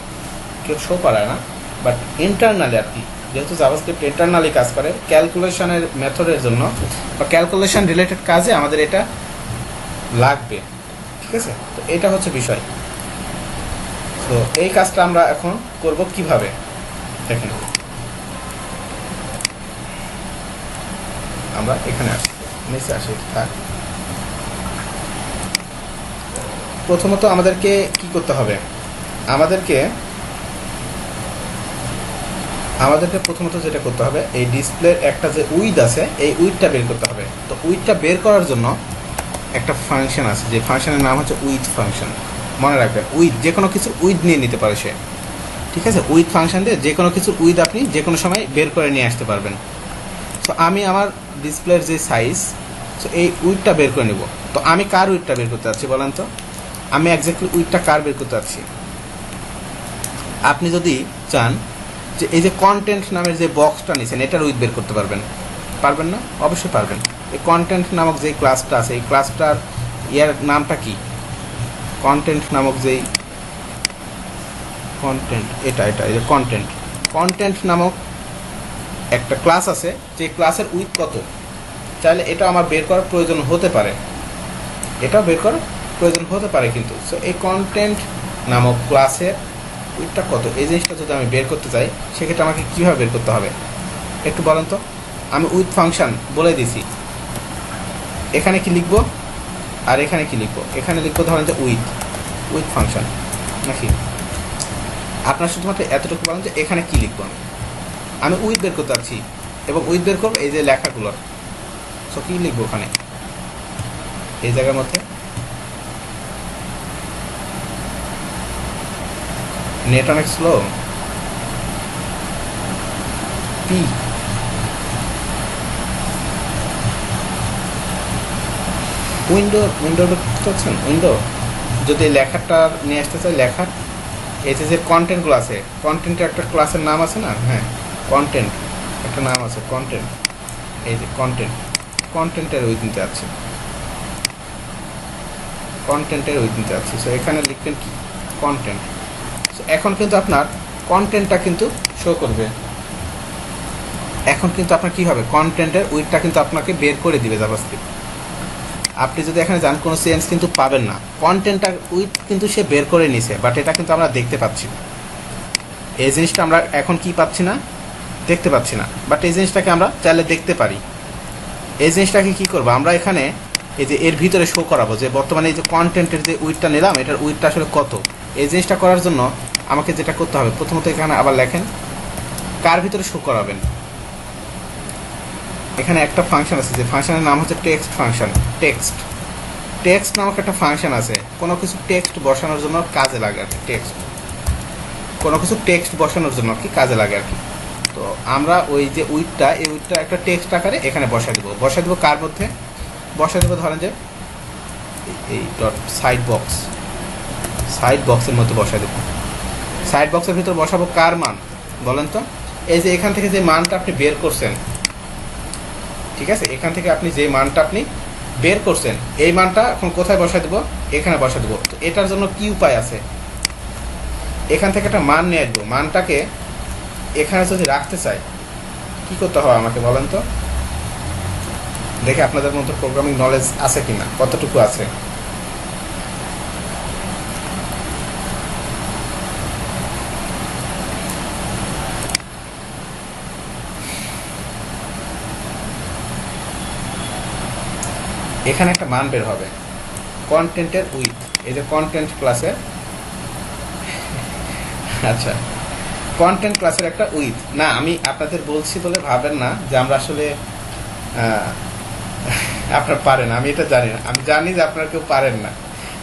Speaker 1: কেউ শো করায় না, বাট ইন্টারনালি আর কি, যেহেতু জাভাস্ক্রিপ্ট ইন্টারনালি কাজ করে ক্যালকুলেশনের মেথডের জন্য বা ক্যালকুলেশন রিলেটেড কাজে আমাদের এটা লাগবে। ঠিক আছে, তো এটা হচ্ছে বিষয়। তো এই কাজটা আমরা এখন করব কিভাবে, দেখেন আমরা এখানে আসি, নিচে আসি। প্রথমত আমাদেরকে কি করতে হবে, আমাদেরকে প্রথমত যেটা করতে হবে, এই ডিসপ্লের একটা যে উইথ আছে এই উইথটা বের করতে হবে। তো উইথটা বের করার জন্য একটা ফাংশন আছে, যে ফাংশনের নাম হচ্ছে উইথ ফাংশন। মনে রাখবেন, উইথ যে কোনো কিছু উইথ নিয়ে নিতে পারে সে। ঠিক আছে, উইথ ফাংশন দিয়ে যে কোনো কিছু উইথ আপনি যে কোনো সময় বের করে নিয়ে আসতে পারবেন। সো আমি আমার ডিসপ্লের যে সাইজ, সো এই উইথটা বের করে নেব। তো আমি কার উইথটা বের করতে চাচ্ছি বলেন তো, আমি এক্স্যাক্টলি উইথটা কার বের করতে চাচ্ছি। আপনি যদি চান যে এই যে কন্টেন্ট নামের যে বক্সটা নিয়েছেন এটার উইথ বের করতে পারবেন, পারবেন না? অবশ্যই পারবেন। এই কন্টেন্ট নামক যে ক্লাসটা আছে এই ক্লাসটার ইয়ার নামটা কি? কন্টেন্ট নামক যেই কন্টেন্ট, এটা এই যে কন্টেন্ট নামক একটা ক্লাস আছে, যে ক্লাসের উইথ কত, চাইলে এটা আমার বের করার প্রয়োজন হতে পারে, এটাও বের করার প্রয়োজন হতে পারে। কিন্তু সো এই কন্টেন্ট নামক ক্লাসের উইথটা কত, এই জিনিসটা যদি আমি বের করতে চাই সেক্ষেত্রে আমাকে কীভাবে বের করতে হবে একটু বলেন তো। আমি উইথ ফাংশন বলে দিছি, এখানে কি লিখবো আর এখানে কি লিখবো? এখানে লিখবো ধরেন যে উইথ ফাংশন, নাকি আপনার শুধুমাত্র এতটুকু বলেন যে এখানে কি লিখবো। আমি উইথ বের করতে চাচ্ছি এবং উইথ বের করবো এই যে লেখাগুলোর। সো কী লিখবো ওখানে এই জায়গার মধ্যে? নেট অনেক স্লো, পি উইন্ডো দেখতে পাচ্ছেন? উইন্ডো যদি লেখাটা নিয়ে আসতে চাই, লেখার এই যে কন্টেন্টগুলো আছে, কন্টেন্টের একটা ক্লাসের নাম আছে না? হ্যাঁ, কন্টেন্ট একটা নাম আছে, কন্টেন্ট। এই যে কন্টেন্টের উইথ নিতে যাচ্ছি, সো এখানে লিখবেন কি? কন্টেন্ট। সো এখন কিন্তু আপনার কন্টেন্টটা কিন্তু শো করবে, এখন কিন্তু আপনার কী হবে, কন্টেন্টের উইথটা কিন্তু আপনাকে বের করে দিবে জাভাস্ক্রিপ্ট। আপনি যদি এখানে যান কোনো চেঞ্জ কিন্তু পাবেন না, কন্টেন্টটা উইথ কিন্তু সে বের করে নিছে, বাট এটা কিন্তু আমরা দেখতে পাচ্ছি না। এই জিনিসটা আমরা এখন কি পাচ্ছি না, দেখতে পাচ্ছি না, বাট এই জিনিসটাকে আমরা চাইলে দেখতে পারি। এই জিনিসটাকে কী করবো আমরা এখানে, এই যে এর ভিতরে শো করাবো যে বর্তমানে এই যে কন্টেন্টের যে উইথটা নিলাম এটার উইথটা আসলে কত। এই জিনিসটা করার জন্য আমাকে যেটা করতে হবে, প্রথমত এখানে আবার লেখেন কার ভিতরে শো করাবেন। এখানে একটা ফাংশন আছে, যে ফাংশনের নাম হচ্ছে টেক্সট ফাংশন। টেক্সট নামক একটা ফাংশন আছে, কোনো কিছু টেক্সট বসানোর জন্য কাজে লাগে আর কি। কোনো কিছু টেক্সট বসানোর জন্য কি কাজে লাগে আর কি। তো আমরা ওই যে উইথটা, এই উইথটা একটা টেক্সট আকারে এখানে বসাই দেবো। কার মধ্যে বসাই দেবো? ধরেন যে এই ডট সাইড বক্সের মধ্যে বসাই দেবো। সাইড বক্সের ভিতর বসাবো কার মান বলেন তো? এই যে এখান থেকে যে মানটা আপনি বের করছেন, ঠিক আছে, এখান থেকে আপনি যে মানটা আপনি বের করছেন এই মানটা এখন কোথায় বসাই দেবো? এখানে বসাই দেবো। তো এটার জন্য কি উপায় আছে? এখান থেকে একটা মান নিয়ে আসবো, মানটাকে এখানে যদি রাখতে চাই কি করতে হবে আমাকে বলেন তো, দেখে আপনাদের মধ্যে প্রোগ্রামিং নলেজ আছে কিনা, কতটুকু আছে। এখানে একটা মান বের হবে কন্টেন্টের উইথ, এই যে কন্টেন্ট ক্লাসের, আচ্ছা কন্টেন্ট ক্লাসের একটা উইথ না, আমি আপনাদের বলছি বলে ভাবেন না যে আমরা আসলে আপনারা পারেন, আমি এটা জানি না, আমি জানি যে আপনারা কেউ পারেন না,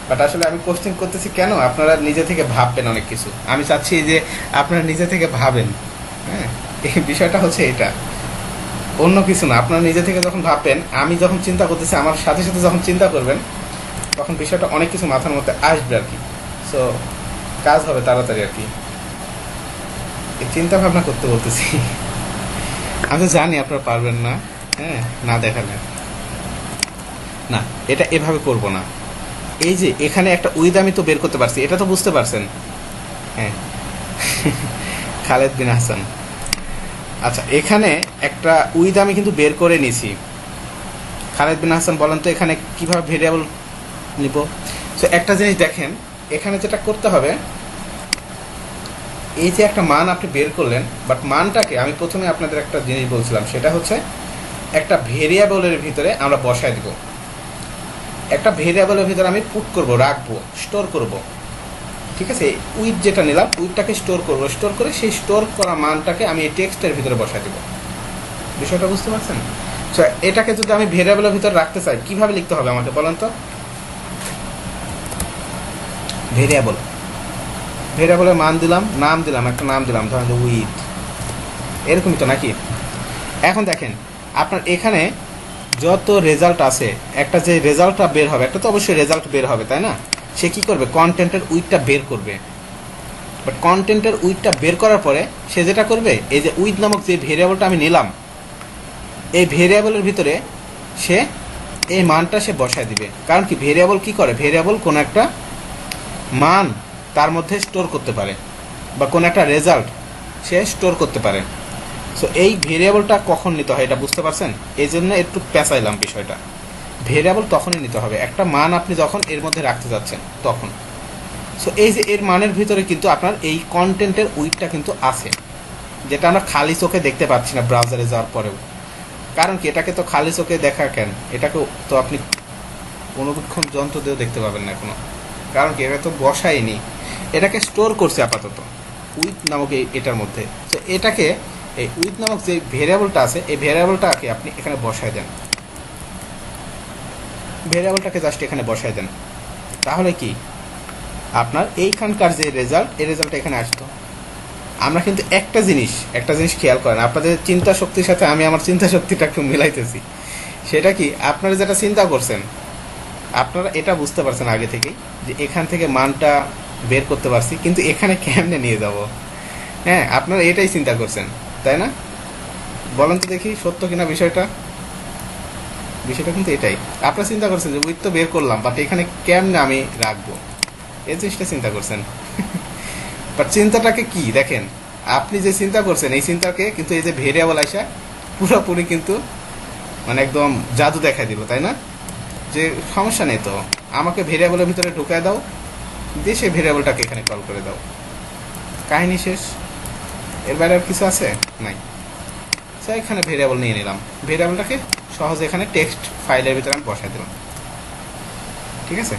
Speaker 1: বাট আসলে আমি কোশ্চেন করতেছি কেন, আপনারা নিজে থেকে ভাববেন অনেক কিছু। আমি চাচ্ছি যে আপনারা নিজে থেকে ভাবেন, হ্যাঁ, এই বিষয়টা হচ্ছে এটা, অন্য কিছু না। আপনারা নিজে থেকে যখন ভাববেন, আমি যখন চিন্তা করতেছি আমার সাথে সাথে যখন চিন্তা করবেন তখন বিষয়টা অনেক কিছু মাথার মধ্যে আসবে আর কি। সো কাজ হবে তাড়াতাড়ি আর কি। এই চিন্তা ভাবনা করতে বলতেছি, আমি তো জানি আপনারা পারবেন না, হ্যাঁ, না দেখালে না, এটা এভাবে করব না। এই যে এখানে একটা উইথ আমি তো বের করতে পারছি, এটা তো বুঝতে পারছেন, হ্যাঁ খালেদ বিন হাসান। আচ্ছা এখানে একটা উইথ আমি কিন্তু বের করে নিছি। খালেদ বিন হাসান বলেন তো এখানে কিভাবে ভেরিয়েবল নিব? সো একটা জিনিস দেখেন, এখানে যেটা করতে হবে, এই যে একটা মান আপনি বের করলেন, বাট মানটাকে আমি প্রথমে আপনাদের একটা জিনিস বলছিলাম, সেটা হচ্ছে একটা ভেরিয়েবলের ভিতরে আমরা বসায় দিব। একটা ভেরিয়েবলের ভিতরে আমি পুট করব, রাখবো, স্টোর করব, ঠিক আছে। উইথ যেটা নিলাম উইথটাকে স্টোর করব, স্টোর করে সেই স্টোর করা মানটাকে আমি এই টেক্সটের ভিতরে বসায় দেব। বিষয়টা বুঝতে পারছেন? সো এটাকে যদি আমি ভেরিয়েবলের ভিতরে রাখতে চাই কিভাবে লিখতে হবে আমাকে বলেন তো? ভেরিয়েবলের মান দিলাম, নাম দিলাম, একটা নাম দিলাম ধরেন যে উইথ, এরকমই তো নাকি? এখন দেখেন আপনার এখানে যত রেজাল্ট আছে, একটা যে রেজাল্টটা বের হবে, একটা তো অবশ্যই রেজাল্ট বের হবে তাই না? সে কি করবে, কন্টেন্টের উইথটা বের করবে। বাট কন্টেন্টের উইথটা বের করার পরে সে যেটা করবে, এই যে উইথ নামক যে ভেরিয়েবলটা আমি নিলাম, এই ভেরিয়েবলের ভিতরে সে এই মানটা সে বসায় দিবে। কারণ কি, ভেরিয়েবল কি করে, ভেরিয়েবল কোনো একটা মান তার মধ্যে স্টোর করতে পারে, বা কোনো একটা রেজাল্ট সে স্টোর করতে পারে। সো এই ভেরিয়েবলটা কখন নিতে হয় এটা বুঝতে পারছেন? এই জন্য একটু পেঁচাইলাম বিষয়টা। ভেরিয়েবল তখনই নিতে হবে একটা মান আপনি যখন এর মধ্যে রাখতে যাচ্ছেন তখন। সো এই যে এর মানের ভিতরে কিন্তু আপনার এই কন্টেন্টের উইথটা কিন্তু আছে, যেটা আমরা খালি চোখে দেখতে পাচ্ছি না ব্রাউজারে যাওয়ার পরেও। কারণ কি, এটাকে তো খালি চোখে দেখা কেন, এটাকে তো আপনি অনুবীক্ষণ যন্ত্র দিয়েও দেখতে পাবেন না এখনো। কারণ কি, এটা তো বসায়নি, এটাকে স্টোর করছে আপাতত উইথ নামক এটার মধ্যে। তো এটাকে এই উইথ নামক যে ভেরিয়েবলটা আছে, এই ভেরিয়েবলটাকে আপনি এখানে বসায় দেন, ভেরিয়েবলটাকে জাস্ট এখানে বসায় দেন। তাহলে কি আপনার এইখানকার যে রেজাল্ট, এই রেজাল্টটা এখানে আসতো। আমরা কিন্তু একটা জিনিস খেয়াল করেন, আপনাদের চিন্তা শক্তির সাথে আমি আমার চিন্তা শক্তিটা একটু মিলাইতেছি। সেটা কি, আপনারা যেটা চিন্তা করছেন, আপনারা এটা বুঝতে পারছেন আগে থেকেই যে এখান থেকে মানটা বের করতে পারছি, কিন্তু এখানে কেমনে নিয়ে যাব। হ্যাঁ, আপনারা এটাই চিন্তা করছেন তাই না? বলেন তো দেখি সত্য কিনা বিষয়টা। বিষয়টা কিন্তু এটাই, আপনারা চিন্তা করছেন যে উইথ তো বের করলাম, বাট এখানে কেমনে আমি রাখবো, এই জিনিসটা চিন্তা করছেন। বাট চিন্তাটাকে কি দেখেন, আপনি যে চিন্তা করছেন এই চিন্তাকে কিন্তু এই যে ভেরিয়েবল আইসা পুরোপুরি কিন্তু মানে একদম জাদু দেখাই দিল তাই না? যে সমস্যা নেই তো, আমাকে ভেরিয়েবলের ভিতরে ঢুকায় দাও, দিয়ে সেই ভেরিয়েবলটাকে এখানে কল করে দাও, কাহিনী শেষ। এর বাইরে আর কিছু আছে নাই। তো এখানে ভেরিয়েবল নিয়ে নিলাম, ভেরিয়েবলটাকে সহজে এখানে টেক্সট ফাইলের ভিতরে আমি বসাই দিলাম। ঠিক আছে,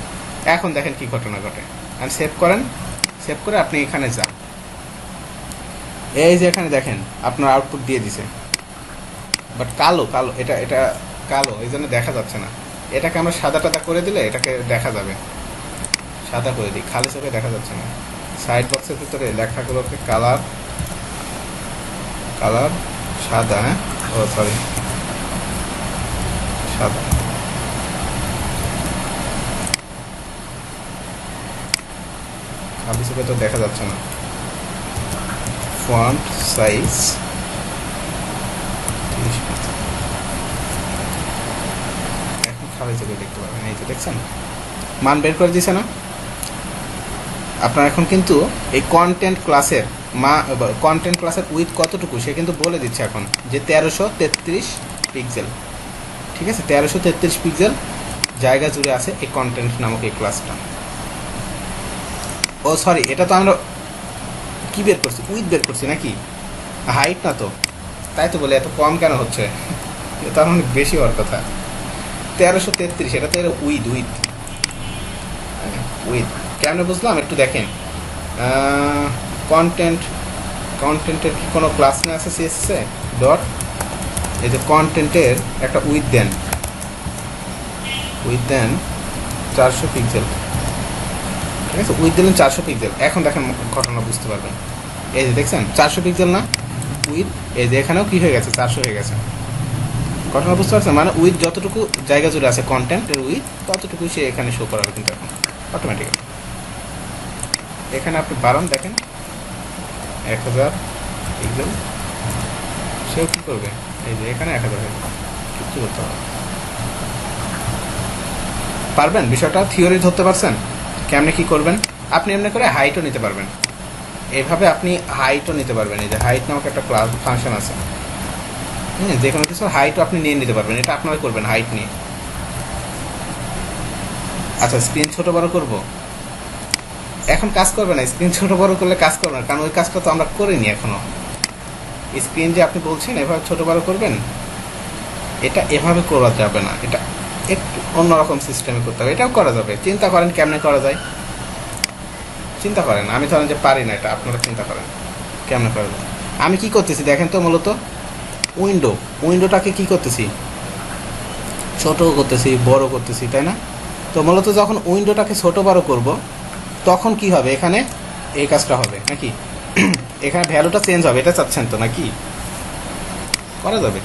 Speaker 1: এখন দেখেন কি ঘটনা ঘটে। আর সেভ করেন, সেভ করে আপনি এখানে যান, এই যে এখানে দেখেন আপনার আউটপুট দিয়ে দিছে, বাট কালো কালো, এটা এটা কালো, এই জন্য দেখা যাচ্ছে না। এটাকে আমরা সাদা টাদা করে দিলে এটাকে দেখা যাবে। সাদা করে দিই, খালি চোখে দেখা যাচ্ছে না। সাইড বক্সের ভিতরে লেখাগুলোকে কালার কালার সাদা, হ্যাঁ ও সরি সাদা। খালি চোখে তো দেখা যাচ্ছে না। ফন্ট সাইজ 30, এখন খালি চোখে দেখতে পাবেন। এই তো দেখছেন মান বের করে দিয়েছে না আপনার। এখন কিন্তু এই কন্টেন্ট ক্লাসের কন্টেন্ট ক্লাসের উইথ কতটুকু সে কিন্তু বলে দিচ্ছে এখন, যে 1333 পিক্সেল। ঠিক আছে, 1333 পিক্সেল জায়গা জুড়ে আছে এই কন্টেন্ট নামক এই ক্লাসটা। ও সরি, এটা তো আমরা কি বের করছি, উইথ বের করছি নাকি, হাইট না তো। তাই তো বলে এত কম কেন হচ্ছে, এটা অনেক বেশি হওয়ার কথা। 1333, এটা তো এর উইথ উইথ উইথ কেমনে বুঝলাম একটু দেখেন। কন্টেন্টের কি কোনো ক্লাস না আছে সিএসএসে ডট, এই যে কন্টেন্টের একটা উইথ দেন 400 পিক্সেল। ঠিক আছে, উইথ দিলেন 400 পিক্সেল। এখন দেখেন ঘটনা বুঝতে পারবেন। এই যে দেখছেন 400 পিক্সেল না উইথ, এই যে এখানেও কি হয়ে গেছে 400 হয়ে গেছে। ঘটনা বুঝতে পারছেন, মানে উইথ যতটুকু জায়গা জুড়ে আছে কন্টেন্টের উইথ, ততটুকু সে এখানে শো করাবে কিন্তু এখন অটোমেটিক্যালি। এখানে আপনি বাড়ান দেখেন 1000 পিক্সেল, সেও কী করবে, এই যে এখানে 1000 কিছু করতে হবে। পারবেন বিষয়টা, থিওরি ধরতে পারছেন কেমনে কি করবেন। আপনি এমনি করে হাইটও নিতে পারবেন, এইভাবে আপনি হাইটও নিতে পারবেন। এই যে হাইট নামক একটা ক্লাস ফাংশন আছে, যে কোনো কিছু হাইটও আপনি নিয়ে নিতে পারবেন। এটা আপনারা করবেন হাইট নিয়ে। আচ্ছা, স্ক্রিন ছোট বড় করব, এখন কাজ করবে না। স্ক্রিন ছোট বড় করলে কাজ করবে না, কারণ ওই কাজটা তো আমরা করিনি এখনো। স্ক্রিন যে আপনি বলছেন এভাবে ছোট বড় করবেন, এটা এভাবে করা যাবে না, এটা একটু অন্যরকম সিস্টেমে করতে হবে। এটাও করা যাবে, চিন্তা করেন কেমনে করা যায়, চিন্তা করেন। আমি ধরেন যে পারি না, এটা আপনারা চিন্তা করেন কেমনে করা যায়। আমি কি করতেছি দেখেন তো, মূলত উইন্ডোটাকে কি করতেছি, ছোট করতেছি, বড় করতেছি, তাই না? তো মূলত যখন উইন্ডোটাকে ছোট বড় করব, তখন কি হবে, এখানে এই কাজটা হবে নাকি? এখানে ভ্যালুটা চেঞ্জ হবে, এটা চাচ্ছেন তো নাকি? করা যাবে,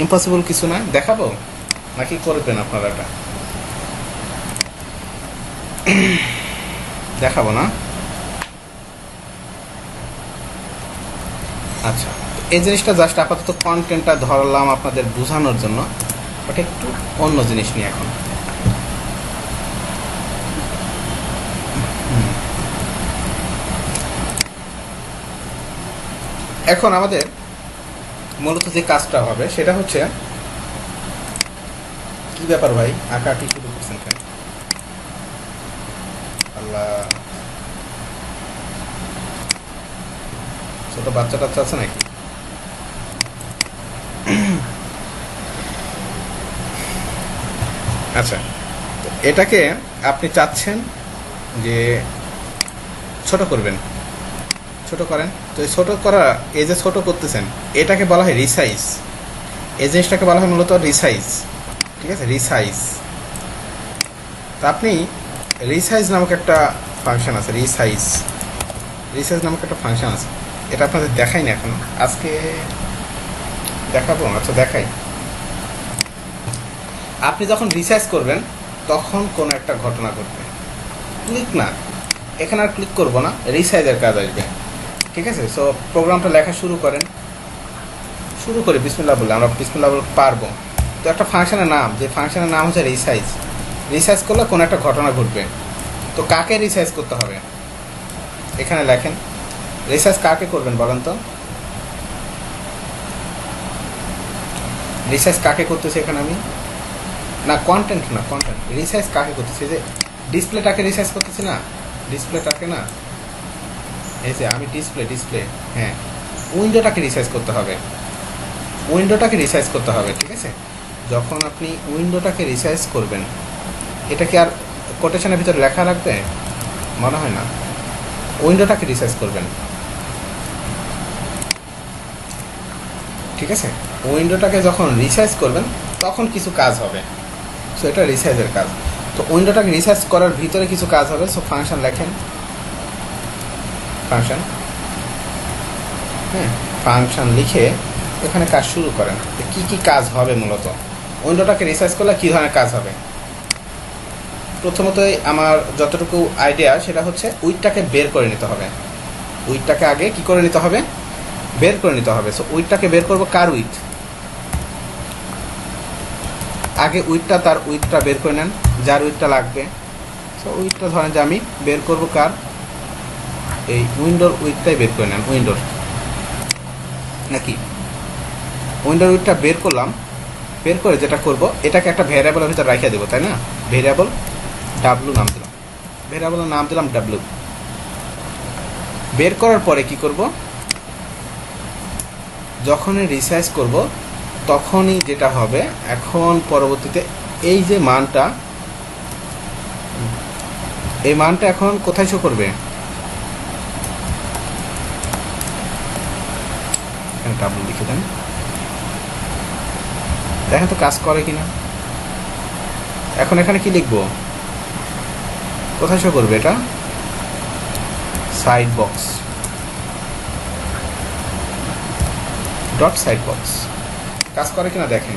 Speaker 1: ইম্পসিবল কিছু না। দেখাবো নাকি করবেন আপনারা? এটা দেখাবো না? আচ্ছা, এই জিনিসটা জাস্ট আপাতত কন্টেন্টটা ধরলাম আপনাদের বোঝানোর জন্য, বাট একটু অন্য জিনিস নিয়ে এখন। এখন আমাদের মূলত যে কাজটা হবে সেটা হচ্ছে, কি ব্যাপার ভাই, আঁকাআঁকি শুরু করছেন কেন? আল্লাহ, ছোট বাচ্চা টাচ্চা আছে নাকি? আচ্ছা, তো এটাকে আপনি চাচ্ছেন যে ছোট করবেন, ছোট করেন। তো এই ছোট করা, এই যে ছোট করতেছেন, এটাকে বলা হয় রিসাইজ। এই জিনিসটাকে বলা হয় মূলত রিসাইজ, ঠিক আছে? রিসাইজ। তা আপনি রিসাইজ নামক একটা ফাংশন আছে, রিসাইজ নামক একটা ফাংশন আছে। এটা আপনাদের দেখাই না এখন, আজকে দেখাবো। আচ্ছা দেখাই। আপনি যখন রিসাইজ করবেন তখন কোনো একটা ঘটনা ঘটবে। ক্লিক না, এখানে আর ক্লিক করবো না, রিসাইজের কাজ আসবে, ঠিক আছে? সো প্রোগ্রামটা লেখা শুরু করেন, শুরু করি বিসমিল্লাহ বলে। আমরা বিসমিল্লাহ বলে পারবো। তো একটা ফাংশনের নাম, যে ফাংশনের নাম হচ্ছে রিসাইজ। রিসাইজ করলে কোনো একটা ঘটনা ঘটবে। তো কাকে রিসাইজ করতে হবে এখানে লেখেন। রিসাইজ কাকে করবেন বলেন তো? রিসাইজ কাকে করতেছি এখানে আমি? না কন্টেন্ট না, কন্টেন্ট। রিসাইজ কাকে করতেছি? যে ডিসপ্লেটাকে রিসাইজ করতেছি না, ডিসপ্লেটাকে না, এই যে আমি ডিসপ্লে, হ্যাঁ, উইন্ডোটাকে রিসাইজ করতে হবে, উইন্ডোটাকে রিসাইজ করতে হবে, ঠিক আছে? যখন আপনি উইন্ডোটাকে রিসাইজ করবেন, এটা কি আর কোটেশনের ভিতরে লেখা রাখবে? মনে হয় না। উইন্ডোটাকে রিসাইজ করবেন, ঠিক আছে? উইন্ডোটাকে যখন রিসাইজ করবেন তখন কিছু কাজ হবে। সো এটা রিসাইজের কাজ। তো উইন্ডোটাকে রিসাইজ করার ভিতরে কিছু কাজ হবে। সো ফাংশন লেখেন, ফাংশন, হ্যাঁ, ফাংশন লিখে এখানে কাজ শুরু করেন। কি কি কাজ হবে মূলত উইন্ডোটাকে রিসাইজ করলে কী ধরনের কাজ হবে? প্রথমতই আমার যতটুকু আইডিয়া সেটা হচ্ছে উইডটাকে বের করে নিতে হবে। উইডটাকে আগে কি করে নিতে হবে? বের করে নিতে হবে। সো উইডটাকে বের করবো, কার উইড? আগে উইডটা, তার উইডটা বের করে নেন, যার উইডটা লাগবে। সো উইডটা ধরেন যে আমি বের করবো কার? এই উইন্ডোর উইডটাই বের করে নেন, উইন্ডোর নাকি? উইন্ডোর উইডটা বের করলাম, বের করে যেটা করব, এটাকে একটা ভ্যারিয়েবলের ভিতরে রাখিয়ে দেবো, তাই না? ভ্যারিয়েবল ডাব্লু নাম দিলাম, ভ্যারিয়েবলের নাম দিলাম ডাব্লু। বের করার পরে কি করব? যখনই রিসাইজ করব তখনই যেটা হবে, এখন পরবর্তীতে এই যে মানটা, এই মানটা এখন কোথায় শো করবে? এখানে ডাব্লু লিখে দেন, দেখেন তো কাজ করে কিনা। এখন এখানে কি লিখবো? কোথায় শো করবে এটা? Side box, dot side box. কাজ করে কিনা দেখেন।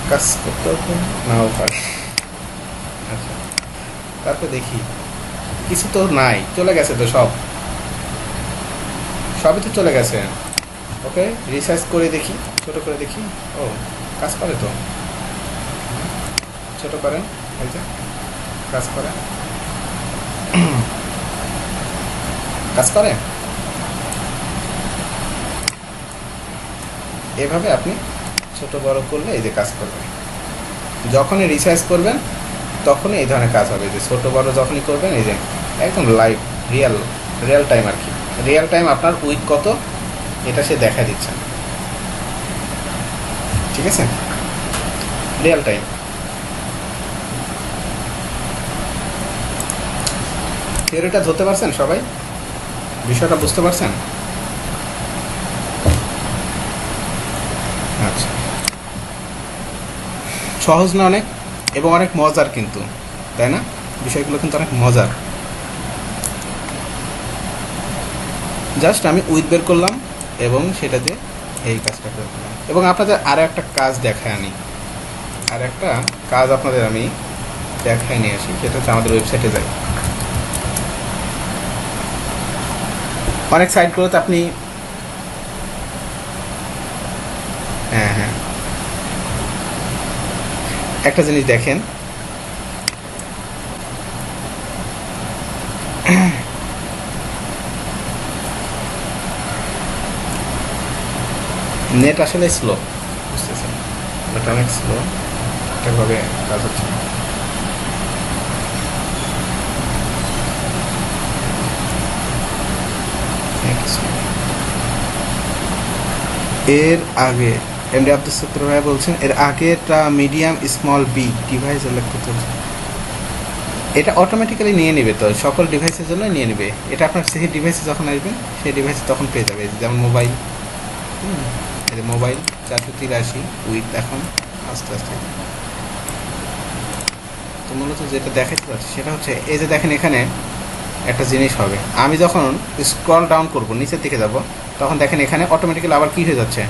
Speaker 1: কাজ করতে হবে নাও পারে। আচ্ছা, তারপর দেখি, কিছু তো নাই, চলে গেছে তো সব, সবই তো চলে গেছে। ওকে, রিসার্চ করে দেখি, ছোট করে দেখি। ও, কাজ করে তো, ছোট করেন, এই যে কাজ করে, কাজ করে। এভাবে আপনি ছোট বড় করলে এই যে কাজ করবে। যখনই রিসার্চ করবেন তখনই এই ধরনের কাজ হবে। যে ছোট বড় যখনই করবেন, এই যে একদম লাইভ, রিয়েল টাইম আর কি। রিয়েল টাইম আপনার উইক কত এটা সে দেখা দিচ্ছে, ঠিক আছে? Real time. থিওরিটা ধরতে পারছেন সবাই? বিষয়টা বুঝতে পারছেন? আচ্ছা, সহজ না অনেক, এবং অনেক মজার কিন্তু, তাই না? বিষয়গুলো কিন্তু অনেক মজার। জাস্ট আমি উইথ বের করলাম এবং সেটাতে এই কাজটা করে দিলাম। এবং আপনাদের আরও একটা কাজ দেখায় আনি, আর একটা কাজ আপনাদের আমি দেখায় নিয়ে আসি। সেটা হচ্ছে আমাদের ওয়েবসাইটে যাই। অনেক সাইটগুলোতে আপনি হ্যাঁ একটা জিনিস দেখেন, নেট আসলে স্লো, বুঝতেছেন, নেট অনেক স্লো, ঠিকভাবে কাজ হচ্ছে না। এর আগে এমডি আব্দুল সত্তর ভাই বলছেন এর আগেটা মিডিয়াম স্মল বি ডিভাইস উল্লেখ করতে হচ্ছে। এটা অটোমেটিক্যালি নিয়ে নেবে, তো সকল ডিভাইসের জন্য নিয়ে নেবে। এটা আপনার সেই ডিভাইসে যখন আসবেন সেই ডিভাইসে তখন পেয়ে যাবে। যেমন মোবাইল, এই যে মোবাইল 483 উইথ এখন আস্তে আস্তে। তো মূলত যেটা দেখাতে পারছি সেটা হচ্ছে এই যে দেখেন এখানে একটা জিনিস হবে, আমি যখন স্ক্রল ডাউন করব নিচের দিকে যাব তখন দেখেন এখানে অটোমেটিক্যালি আবার কী হয়ে যাচ্ছে,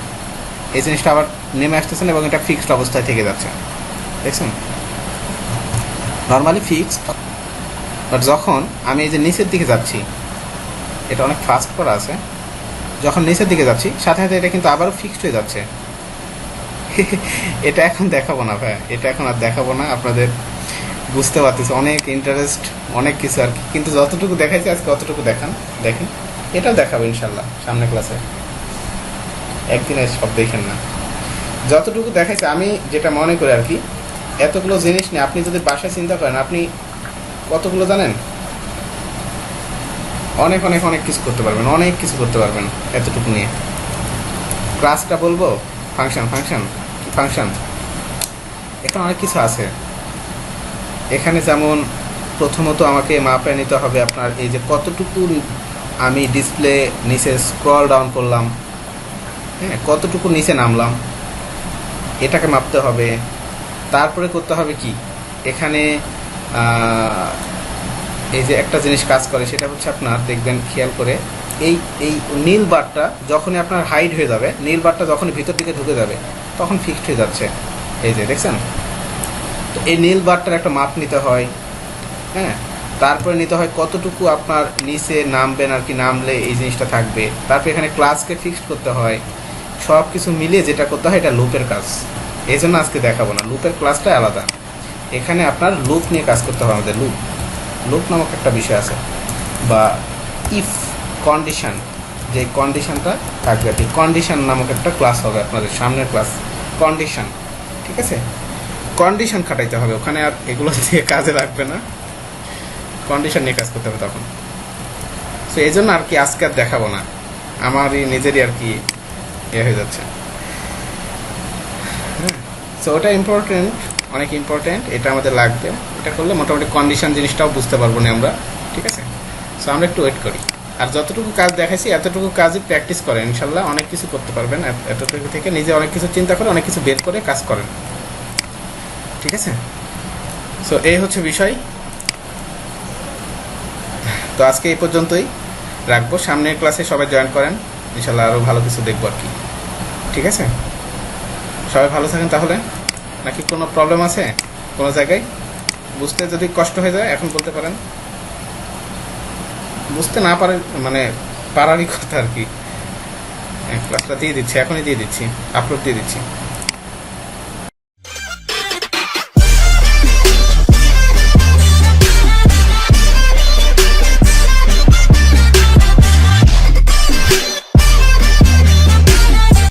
Speaker 1: এই জিনিসটা আবার নেমে আসতেছেন এবং এটা ফিক্সড অবস্থায় থেকে যাচ্ছে, দেখছেন, নর্মালি ফিক্সড। বাট যখন আমি এই যে নিচের দিকে যাচ্ছি, এটা অনেক ফাস্ট করা আছে, যখন নিচের দিকে যাচ্ছি সাথে সাথে এটা কিন্তু আবারও ফিক্সড হয়ে যাচ্ছে। এটা এখন দেখাবো না ভাই, এটা এখন আর দেখাবো না, আপনাদের বুঝতে পারতেছি অনেক ইন্টারেস্ট অনেক কিছু আর কি, কিন্তু যতটুকু দেখাইছি আজকে অতটুকু দেখেন। এটাও দেখাবো ইনশাল্লাহ সামনে ক্লাসে, একদিনে সব দেখেন না। যতটুকু দেখাইছে আমি যেটা মনে করি আর কি, এতগুলো জিনিস নিয়ে আপনি যদি বাসায় চিন্তা করেন, আপনি কতগুলো জানেন, অনেক অনেক অনেক কিছু করতে পারবেন, অনেক কিছু করতে পারবেন এতটুকু নিয়ে। ক্লাসটা বলবো ফাংশন এখানে অনেক কিছু আছে। এখানে যেমন প্রথমত আমাকে মাপে নিতে হবে আপনার এই যে কতটুকু আমি ডিসপ্লে নিচে স্ক্রল ডাউন করলাম, হ্যাঁ, কতটুকু নিচে নামলাম, এটাকে মাপতে হবে। তারপরে করতে হবে কি, এখানে এই যে একটা জিনিস কাজ করে সেটা হচ্ছে আপনার দেখবেন খেয়াল করে, এই এই নীল বারটা যখনই আপনার হাইড হয়ে যাবে, নীল বারটা যখনই ভিতর দিকে ঢুকে যাবে তখন ফিক্সড হয়ে যাচ্ছে, এই যে দেখছেন। তো এই নীল বারটার একটা মাপ নিতে হয়, হ্যাঁ, তারপরে নিতে হয় কতটুকু আপনার নিচে নামবেন আর কি, নামলে এই জিনিসটা থাকবে। তারপরে এখানে ক্লাসকে ফিক্সড করতে হয়, সব কিছু মিলিয়ে যেটা করতে হয় এটা লুপের কাজ। এই জন্য আজকে দেখাবো না, লুপের ক্লাসটা আলাদা। এখানে আপনার লুপ নিয়ে কাজ করতে হবে আমাদের। লুপ নামক একটা বিষয় আছে, বা ইফ কন্ডিশন, যে কন্ডিশনটা থাকবে আর কি, কন্ডিশন নামক একটা ক্লাস হবে আপনাদের সামনের ক্লাস, কন্ডিশন, ঠিক আছে। কন্ডিশন খাটাইতে হবে ওখানে, আর এগুলো দিয়ে কাজে লাগবে না, কন্ডিশন নিয়ে কাজ করতে হবে তখন। তো এই জন্য আর কি আজকে আর দেখাবো না, আমারই নিজেরই আর কি হয়ে যাচ্ছে। সো ওটা ইম্পর্টেন্ট, অনেক ইম্পর্টেন্ট, এটা আমাদের লাগবে। এটা করলে মোটামুটি কন্ডিশন জিনিসটাও বুঝতে পারবো না আমরা, ঠিক আছে। সো আমরা একটু ওয়েট করি, আর যতটুকু কাজ দেখাইছি এতটুকু কাজই প্র্যাকটিস করেন, ইনশাল্লাহ অনেক কিছু করতে পারবেন। এতটুকু থেকে নিজে অনেক কিছু চিন্তা করে অনেক কিছু বের করে কাজ করেন, ঠিক আছে। সো এই হচ্ছে বিষয়। তো আজকে এই পর্যন্তই রাখবো, সামনের ক্লাসে সবাই জয়েন করেন, ইনশাল্লাহ আরও ভালো কিছু দেখবো আর কি, ঠিক আছে। সবাই ভালো থাকেন তাহলে। নাকি কোনো প্রবলেম আছে কোনো জায়গায়? বুঝতে যদি কষ্ট হয়ে যায় এখন বলতে পারেন, বুঝতে না পারে মানে পারারই কথা আর কি। ক্লাসটা দিয়ে দিচ্ছি, এখনই দিয়ে দিচ্ছি, আপলোড দিয়ে দিচ্ছি।